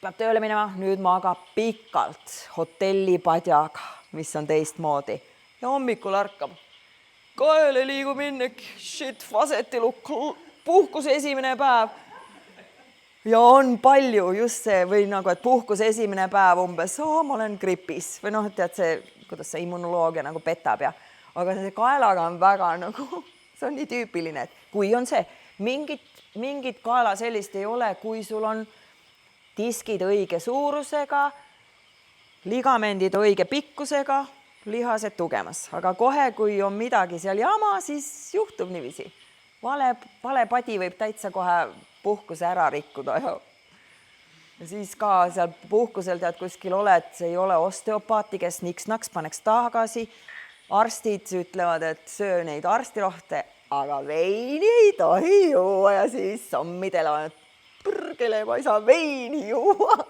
peab tööle minema, nüüd magab pikalt hotellipadjaga, mis on teistmoodi. Ja hommikul ärkab, kael ei liigu minnegi, fasetilukk, puhkuse esimene päev. Ja on palju just see või nagu, et puhkuse esimene päev umbes, ma olen gripis või tead see, kuidas see immunoloogia nagu petab ja, aga see kaelaga on väga nagu, see on nii tüüpiline, et kui on see, mingit kaela sellist ei ole, kui sul on diskid õige suurusega, ligamendid õige pikkusega, lihased tugemas, aga kohe, kui on midagi seal jama, siis juhtub niiviisi. Vale padi võib täitsa kohe puhkuse ära rikkuda ja siis ka seal puhkusel tead kuskil oled, see ei ole osteopaati, kes niks-naks paneks tagasi. Arstid ütlevad, et söö neid arstirohte, aga veini ei tohi juua ja siis sammidele on, et põrgele, ma ei saa veini juua.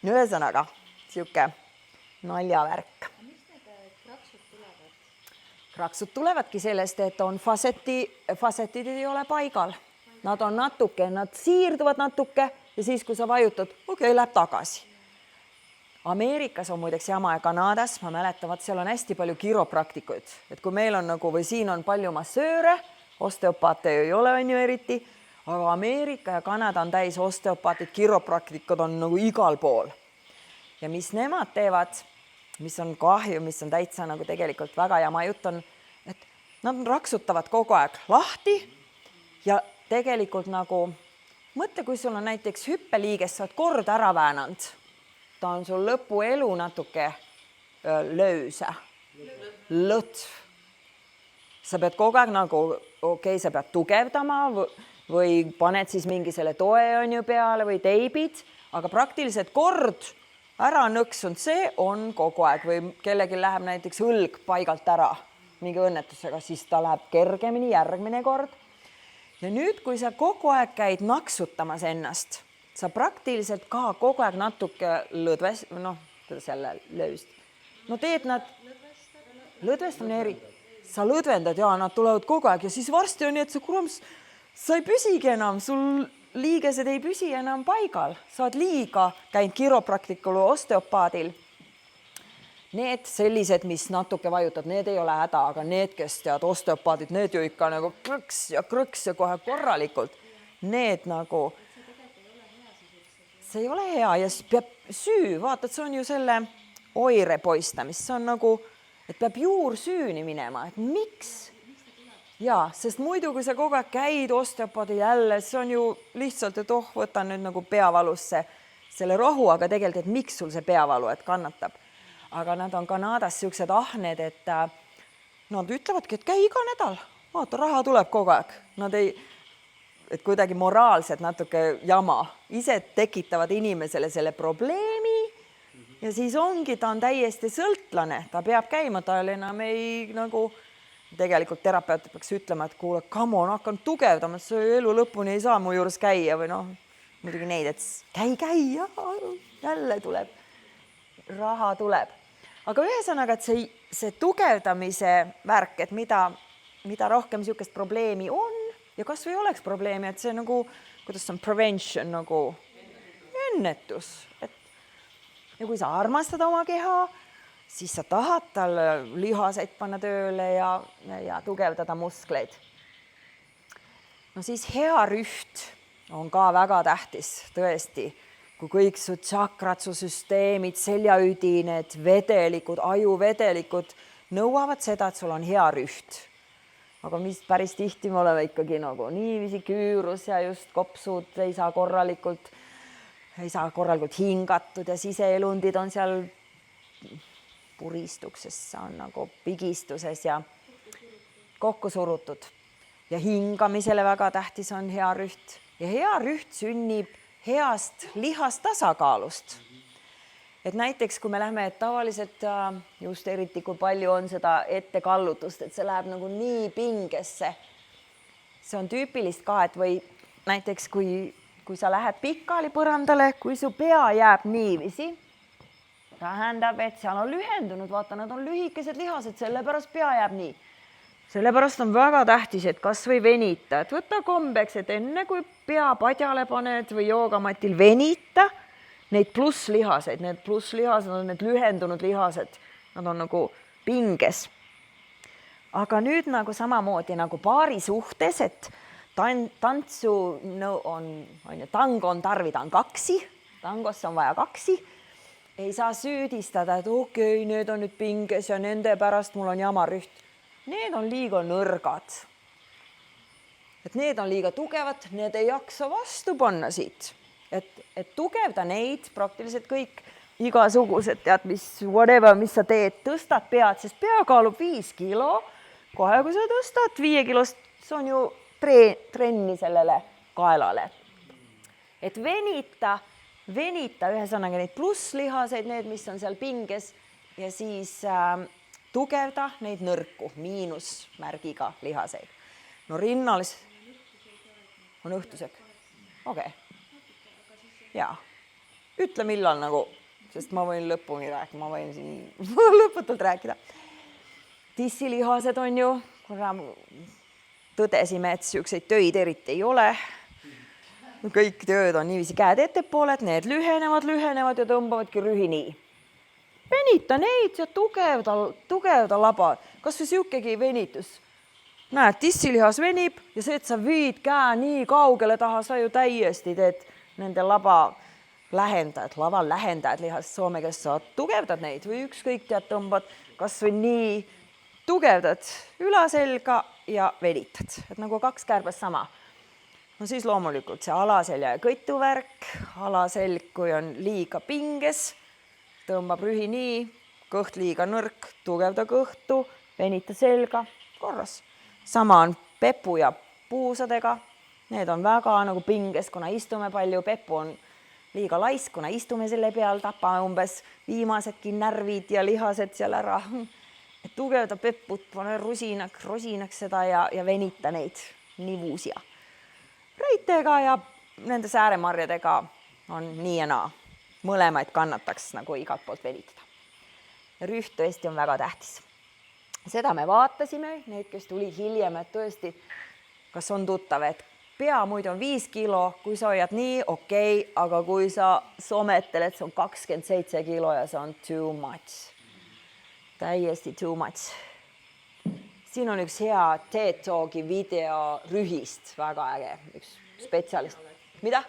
Ühesõnaga, siuke naljavärk. Miks need kraksud tulevad? Kraksud tulevadki sellest, et on fasetid ei ole paigal. Nad on natuke, nad siirduvad natuke ja siis, kui sa vajutad, läheb tagasi. Ameerikas on muideks jama ja Kanadas, ma mäletan, seal on hästi palju kiropraktikuid, et kui meil on nagu, või siin on palju massööre, osteopaate ei ole ju eriti, aga Ameerika ja Kanada on täis osteopaatid, kiropraktikud on nagu igal pool. Ja mis nemad teevad, mis on kahju, mis on täitsa nagu tegelikult väga jama jutt on, et nad raksutavad kogu aeg lahti ja tegelikult nagu, mõtle, kui sul on näiteks hüppeliiges, sa oled kord ära väänanud, ta on sul lõpuelu natuke löösa, lõtv. Sa pead kogu aeg nagu, sa pead tugevdama või paned siis mingi selle toe peale või teibid, aga praktiliselt kord ära nõksunud, see on kogu aeg või kellelgi läheb näiteks õlg paigalt ära mingi õnnetusega, siis ta läheb kergemini järgmine kord. Ja nüüd, kui sa kogu aeg käid naksutamas ennast, sa praktiliselt ka kogu aeg natuke kuidas jälle lööst. No teed nad, lõdvestamine sa lõdvendad ja nad tulevad kogu aeg ja siis varsti on nii, et sa ei püsigi enam, sul liigesed ei püsi enam paigal. Sa oled liiga käinud kiropraktikul või osteopaadil. Need sellised, mis natuke vajutad, need ei ole häda, aga need, kes tead osteopaadid, need ju ikka nagu krõks ja kohe korralikult. Need nagu, see ei ole hea ja siis peab vaatad, see on ju selle oire poistamist, see on nagu, et peab juursüüni minema, et miks? Jaa, sest muidu, kui sa kogu aeg käid osteopaadi jälle, see on ju lihtsalt, et võtan nüüd nagu peavalusse, selle rohu, aga tegelikult, et miks sul see peavalu, et kannatab. Aga nad on Kanadas siuksed ahned, et nad ütlevadki, et käi iga nädal, vaata, raha tuleb kogu aeg. Nad ei, et kuidagi moraalselt natuke jama, ise tekitavad inimesele selle probleemi ja siis ongi, ta on täiesti sõltlane, ta peab käima, ta enam ei nagu, tegelikult terapeut peaks ütlema, et kuule, come on, hakkan tugevdama, et see elu lõpuni ei saa mu juures käia või noh, muidugi neid, et käi, jälle tuleb, raha tuleb. Aga ühesõnaga, et see tugevdamise värk, et mida rohkem niisugust probleemi on ja kas või oleks probleemi, et see nagu, kuidas see on prevention, nagu ennetus, et ja kui sa armastad oma keha, siis sa tahad tal lihaseid panna tööle ja tugevdada muskleid. No siis hea rüht on ka väga tähtis, tõesti, kui kõik su tsakrad, su süsteemid, seljaüdined, vedelikud, ajuvedelikud nõuavad seda, et sul on hea rüht. Aga mis päris tihti me oleme ikkagi nagu niiviisi küürus ja just kopsud ei saa korralikult hingatud ja siseelundid on seal puristukses, on nagu pigistuses ja kokku surutud. Ja hingamisele väga tähtis on hea rüht. Ja hea rüht sünnib heast lihastasakaalust. Et näiteks, kui me lähme, et tavaliselt just eriti, kui palju on seda ettekallutust, et see läheb nagu nii pingesse. See on tüüpilist ka, et või näiteks, kui sa lähed pikali põrandale, kui su pea jääb niiviisi, tähendab, et seal on lühendunud, vaata, nad on lühikesed lihased, sellepärast pea jääb nii. Sellepärast on väga tähtis, et kas või venita, et võta kombeks, et enne kui pea padjale paned või joogamatil venita, neid plusslihaseid, need plusslihased on need lühendunud lihased, nad on nagu pinges. Aga nüüd nagu samamoodi nagu paari suhtes, et tantsu on tango on tarvitaan kaksi, tangosse on vaja kaksi, ei saa süüdistada, et okei, need on nüüd pinges ja nende pärast mul on jama rüht. Need on liiga nõrgad. Et need on liiga tugevad, need ei jaksa vastu panna siit. Et tugevda neid praktiliselt kõik igasugused, tead, mis sa teed, tõstad pead, sest pea kaalub 5 kilo. Kohe, kui sa tõstad 5 kilost, see on ju trenni sellele kaelale. Et venita ühesõnaga neid plusslihaseid, need, mis on seal pinges ja siis tugevda neid nõrku, miinusmärgiga lihaseid. No rinnal on õhtused. Okei. Jaa. Ütle millal nagu, sest ma võin lõpuni rääkida, ma võin siin lõputult rääkida. Tissilihased on ju, tõdesime, et siukseid töid eriti ei ole. Kõik tööd on niiviisi käed ettepooled, need lühenevad ja tõmbavadki rühi nii. Venita neid ja tugevda laba. Kas või siukegi venitus? Näed, tissilihas venib ja see, et sa viid käe nii kaugele taha, sa ju täiesti teed nende laval lähendajad lihast soome, kes sa tugevdad neid või ükskõik tead, tõmbad kas või nii, tugevdad ülaselga ja venitad. Et nagu 2 kärbest sama. No siis loomulikult see alaselja ja kõtuvärk, alaselg, kui on liiga pinges, tõmbab rühi nii, kõht liiga nõrk, tugevda kõhtu, venita selga, korras. Sama on pepu ja puusadega. Need on väga nagu pinges, kuna istume palju, pepu on liiga lais, kuna istume selle peal, tapame umbes viimasedki närvid ja lihased seal ära. Et tugevda peput, pane rosinaks seda ja venita neid nivuusia. Reitega ja nende sääremarjadega on nii ja naa. Mõlemaid kannataks nagu igalt poolt venitada. Ja rüht tõesti on väga tähtis. Seda me vaatasime, need, kes tuli hiljem, et tõesti, kas on tuttav, et pea muidu on 5 kilo, kui sa hoiad nii, okei, aga kui sa sometel, et see on 27 kilo ja see on too much. Täiesti too much. Siin on üks hea TED Talki video rühist, väga äge, üks spetsialist. Mida?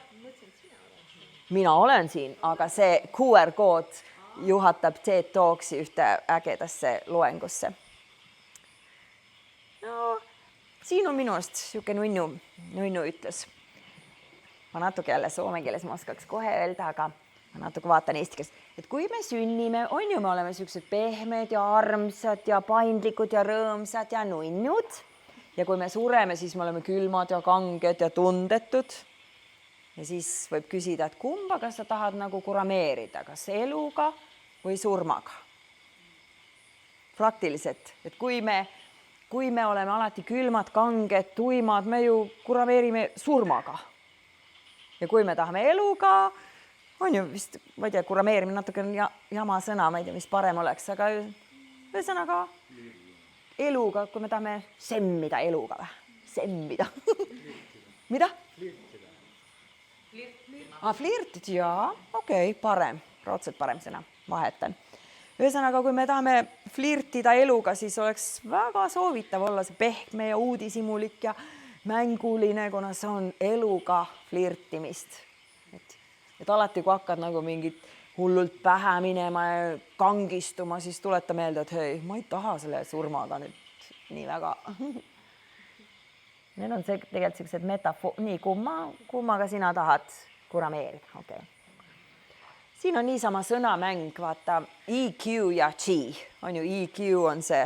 Mina olen siin, aga see QR-kood juhatab TED Talksi ühte ägedasse loengusse. No, siin on minu arust siuke nunnu ütles. Ma natuke jälle soome keeles ma oskaks kohe öelda, aga ma natuke vaatan eesti keeles, et kui me sünnime, on ju, me oleme niisugused pehmed ja armsad ja paindlikud ja rõõmsad ja nunnud. Ja kui me sureme, siis me oleme külmad ja kanged ja tundetud. Ja siis võib küsida, et kumba, kas sa tahad nagu kurameerida, kas eluga või surmaga? Praktiliselt, et kui me oleme alati külmad, kanged, tuimad, me ju kurameerime surmaga. Ja kui me tahame eluga, on ju vist, ma ei tea, kurameerimine natuke on jama sõna, ma ei tea, mis parem oleks, aga ühesõnaga eluga, kui me tahame semmida eluga või? Semmida. Mida? Flirtid, jaa, okei, parem, raudselt parem sõna, vahetan. Ühesõnaga, kui me tahame flirtida eluga, siis oleks väga soovitav olla see pehme ja uudishimulik ja mänguline, kuna see on eluga flirtimist. Et alati, kui hakkad nagu mingit hullult pähe minema ja kangistuma, siis tuleta meelde, et hei, ma ei taha selle surmaga nüüd nii väga. Need on tegelikult sellised metafoor, nii kummaga sina tahad kurameerida, okei. Siin on niisama sõnamäng, vaata, EQ ja G, on ju, EQ on see,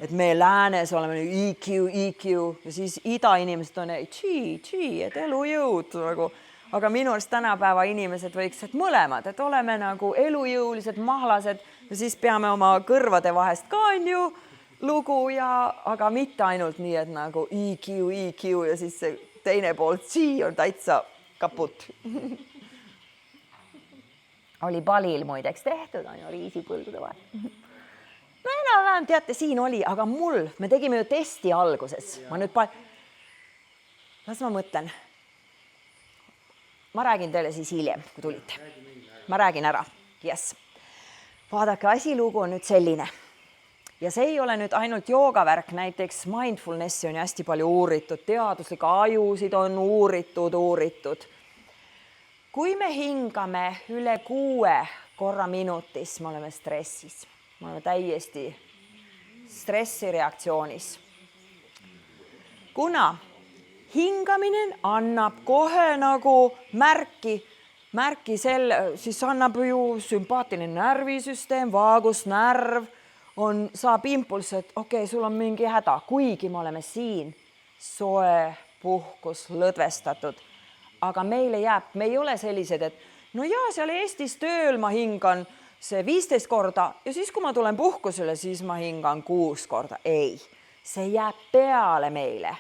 et me läänes oleme EQ ja siis idainimesed on G, et elujõud nagu. Aga minu arust tänapäeva inimesed võiks, et mõlemad, et oleme nagu elujõulised, mahlased ja siis peame oma kõrvade vahest ka on ju lugu aga mitte ainult nii, et nagu EQ ja siis see teine pool G on täitsa kaput. Oli palil muideks tehtud, on ju, riisipõlgude vahel. No enam-vähem teate, siin oli, aga me tegime ju testi alguses. Las ma mõtlen. Ma räägin teile siis hiljem, kui tulite. Ma räägin ära. Yes. Vaadake, asilugu on nüüd selline. Ja see ei ole nüüd ainult joogavärk, näiteks mindfulnessi on hästi palju uuritud, teaduslikke ajusid on uuritud. Kui me hingame üle 6 korra minutis, me oleme stressis. Me oleme täiesti stressireaktsioonis. Kuna hingamine annab kohe nagu märki siis annab ju sümpaatiline närvisüsteem, vaagusnärv, saab impulss, et okei, sul on mingi häda, kuigi me oleme siin soe, puhkus, lõdvestatud. Aga meile jääb, me ei ole sellised, et no jaa, seal Eestis tööl ma hingan see 15 korda ja siis, kui ma tulen puhkusele, siis ma hingan 6 korda. Ei, see jääb peale meile.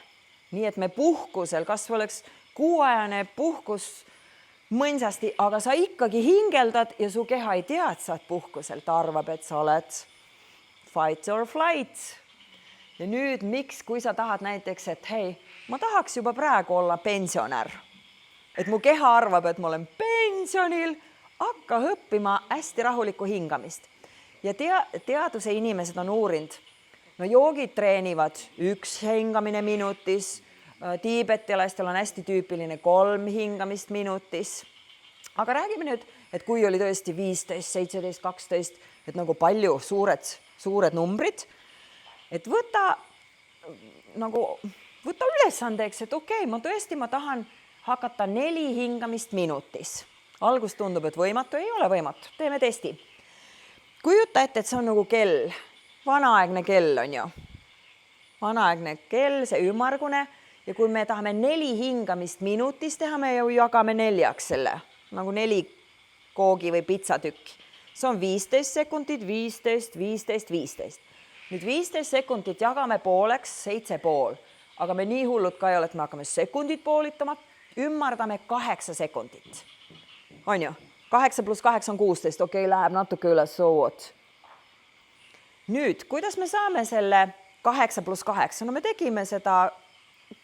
Nii et me puhkusel, kas oleks 6-ajane puhkus mõnsasti, aga sa ikkagi hingeldad ja su keha ei tea, et sa oled puhkusel. Ta arvab, et sa oled fight or flight. Ja nüüd miks, kui sa tahad näiteks, et hei, ma tahaks juba praegu olla pensionär. Et mu keha arvab, et ma olen pensionil, hakka õppima hästi rahulikku hingamist. Ja teaduse inimesed on uurinud. No joogid treenivad 1 hingamine minutis, tiibetialastel on hästi tüüpiline 3 hingamist minutis. Aga räägime nüüd, et kui oli tõesti 15, 17, 12, et nagu palju suured numbrid, et võta ülesandeks, et okei, ma tahan hakata 4 hingamist minutis. Algus tundub, et võimatu, ei ole võimatu. Teeme testi. Kujuta ette, et see on nagu kell. Vanaaegne kell on ju. Vanaaegne kell, see ümmargune. Ja kui me tahame 4 hingamist minutis teha, me ju jagame 4 selle. Nagu 4 koogi või pizzatükki. See on 15 sekundit, 15, 15, 15. Nüüd 15 sekundit jagame pooleks 7,5. Aga me nii hullud ka ei ole, et me hakkame sekundit poolitama. Ümmardame 8 sekundit. On ju? 8 + 8 on 16. Okei, läheb natuke üle sood. Nüüd, kuidas me saame selle 8 + 8? No me tegime seda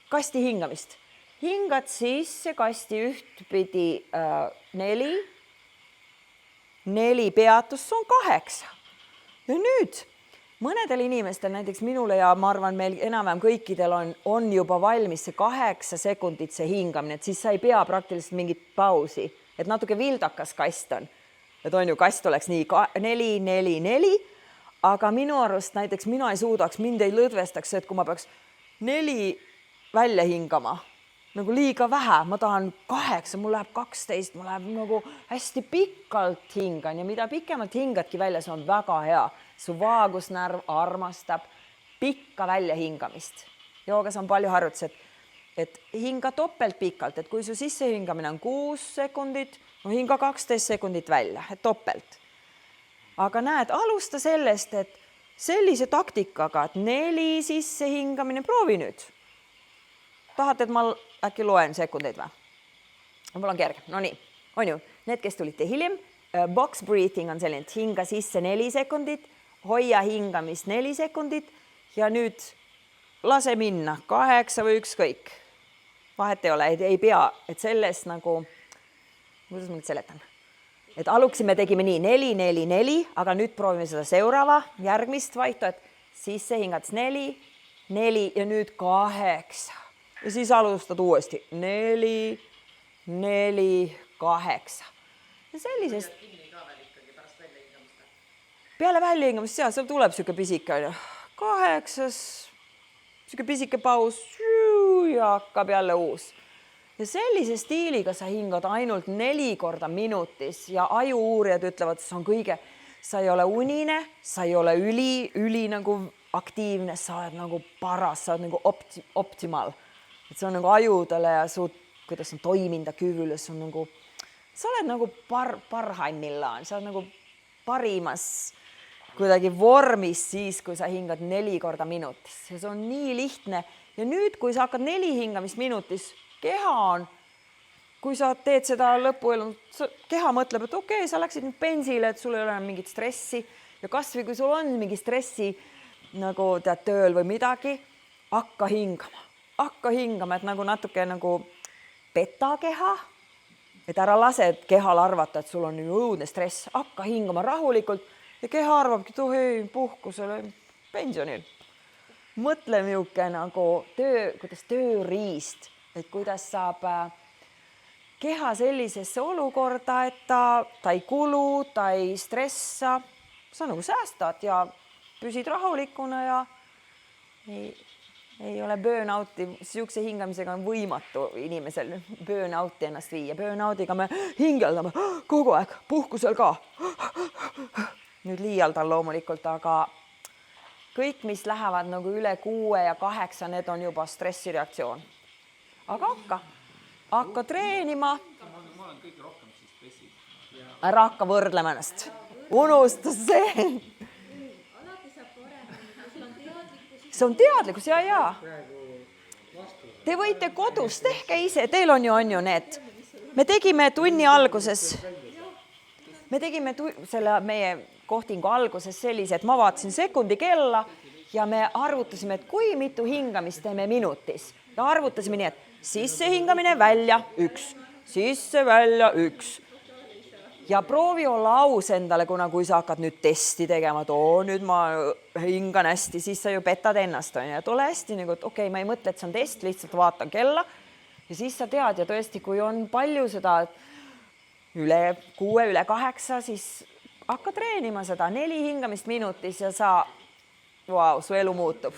kasti hingamist. Hingad sisse kasti ühtpidi 4 peatust, see on 8. Ja nüüd mõnedel inimestel, näiteks minule ja ma arvan, meil enam-vähem kõikidel on juba valmis see 8 sekundit see hingamine, et siis sa ei pea praktiliselt mingit pausi, et natuke vildakas kast on. Et on ju, kast oleks nii 4, 4, 4, aga minu arust näiteks mina ei suudaks, mind ei lõdvestaks see, et kui ma peaks 4 välja hingama nagu liiga vähe, ma tahan 8, mul läheb 12, mul läheb nagu hästi pikalt hingan ja mida pikemalt hingadki välja, see on väga hea. Su vaagusnärv armastab pikka väljahingamist. Joogas on palju harjutusi, et hinga topelt pikalt, et kui su sissehingamine on 6 sekundit, no hinga 12 sekundit välja, et topelt. Aga näed, alusta sellest, et sellise taktikaga, et 4 sissehingamine, proovi nüüd. Tahate, et ma äkki loen sekundeid või? Mul on kerge, no nii, on ju, need, kes tulite hiljem, box breathing on selline, et hinga sisse 4 sekundit, hoia hingamist 4 sekundit ja nüüd lase minna 8 või ükskõik. Vahet ei ole, ei pea, et sellest nagu, kuidas ma nüüd seletan? Et aluksi me tegime nii 4, 4, 4, aga nüüd proovime seda seurava järgmist vaitu, et sisse hingades 4, 4 ja nüüd 8. Ja siis alustad uuesti 4, 4, 8. Ja sellisest... Peale väljahingamist, seal tuleb siuke pisike, 8, siuke pisike paus ja hakkab jälle uus. Ja sellise stiiliga sa hingad ainult 4 korda minutis ja ajuuurijad ütlevad, et see on kõige, sa ei ole unine, sa ei ole üli nagu aktiivne, sa oled nagu paras, sa oled nagu optimal. Et see on nagu ajudele ja kuidas on toiminda küvül, see on nagu, sa oled nagu parhaimmillaan, sa oled nagu parimas kuidagi vormis siis, kui sa hingad 4 korda minutis. Ja see on nii lihtne. Ja nüüd, kui sa hakkad 4 hingamist minutis, keha on, kui sa teed seda lõpuelu, keha mõtleb, et okei, sa läksid nüüd bensile, et sul ei ole mingit stressi ja kasvõi kui sul on mingi stressi nagu tead tööl või midagi, hakka hingama, et nagu natuke nagu peta keha, et ära lase kehal arvata, et sul on õudne stress, hakka hingama rahulikult ja keha arvabki, et ei, puhkusele pensionil. Mõtle miuke nagu kuidas tööriist, et kuidas saab keha sellisesse olukorda, et ta ei kulu, ta ei stressa, sa nagu säästad ja püsid rahulikuna ja ei ole burn-outi, siukse hingamisega on võimatu inimesel burn-outi ennast viia. Burn-outiga me hingeldame kogu aeg, puhkusel ka. Nüüd liialdan loomulikult, aga kõik, mis lähevad nagu üle 6 ja 8, need on juba stressireaktsioon. Aga hakka treenima. Ma olen kõige rohkem siis stressis. Ära hakka võrdlema ennast. Unusta see. alati saab paremini, kui sul on teadlikkus. See on teadlikkus, ja. Te võite kodus, tehke ise, teil on ju need. Me tegime tunni alguses, selle meie kohtingu alguses sellise, et ma vaatasin sekundi kella ja me arvutasime, et kui mitu hingamist teeme minutis. Ja arvutasime nii, et sisse hingamine, välja 1, sisse, välja 1. Ja proovi olla aus endale, kuna kui sa hakkad nüüd testi tegema, et nüüd ma hingan hästi, siis sa ju petad ennast. Ja et ole hästi, et okei, ma ei mõtle, et see on test, lihtsalt vaatan kella. Ja siis sa tead ja tõesti, kui on palju seda üle 6, üle 8, siis hakka treenima seda 4 hingamist minutis ja su elu muutub.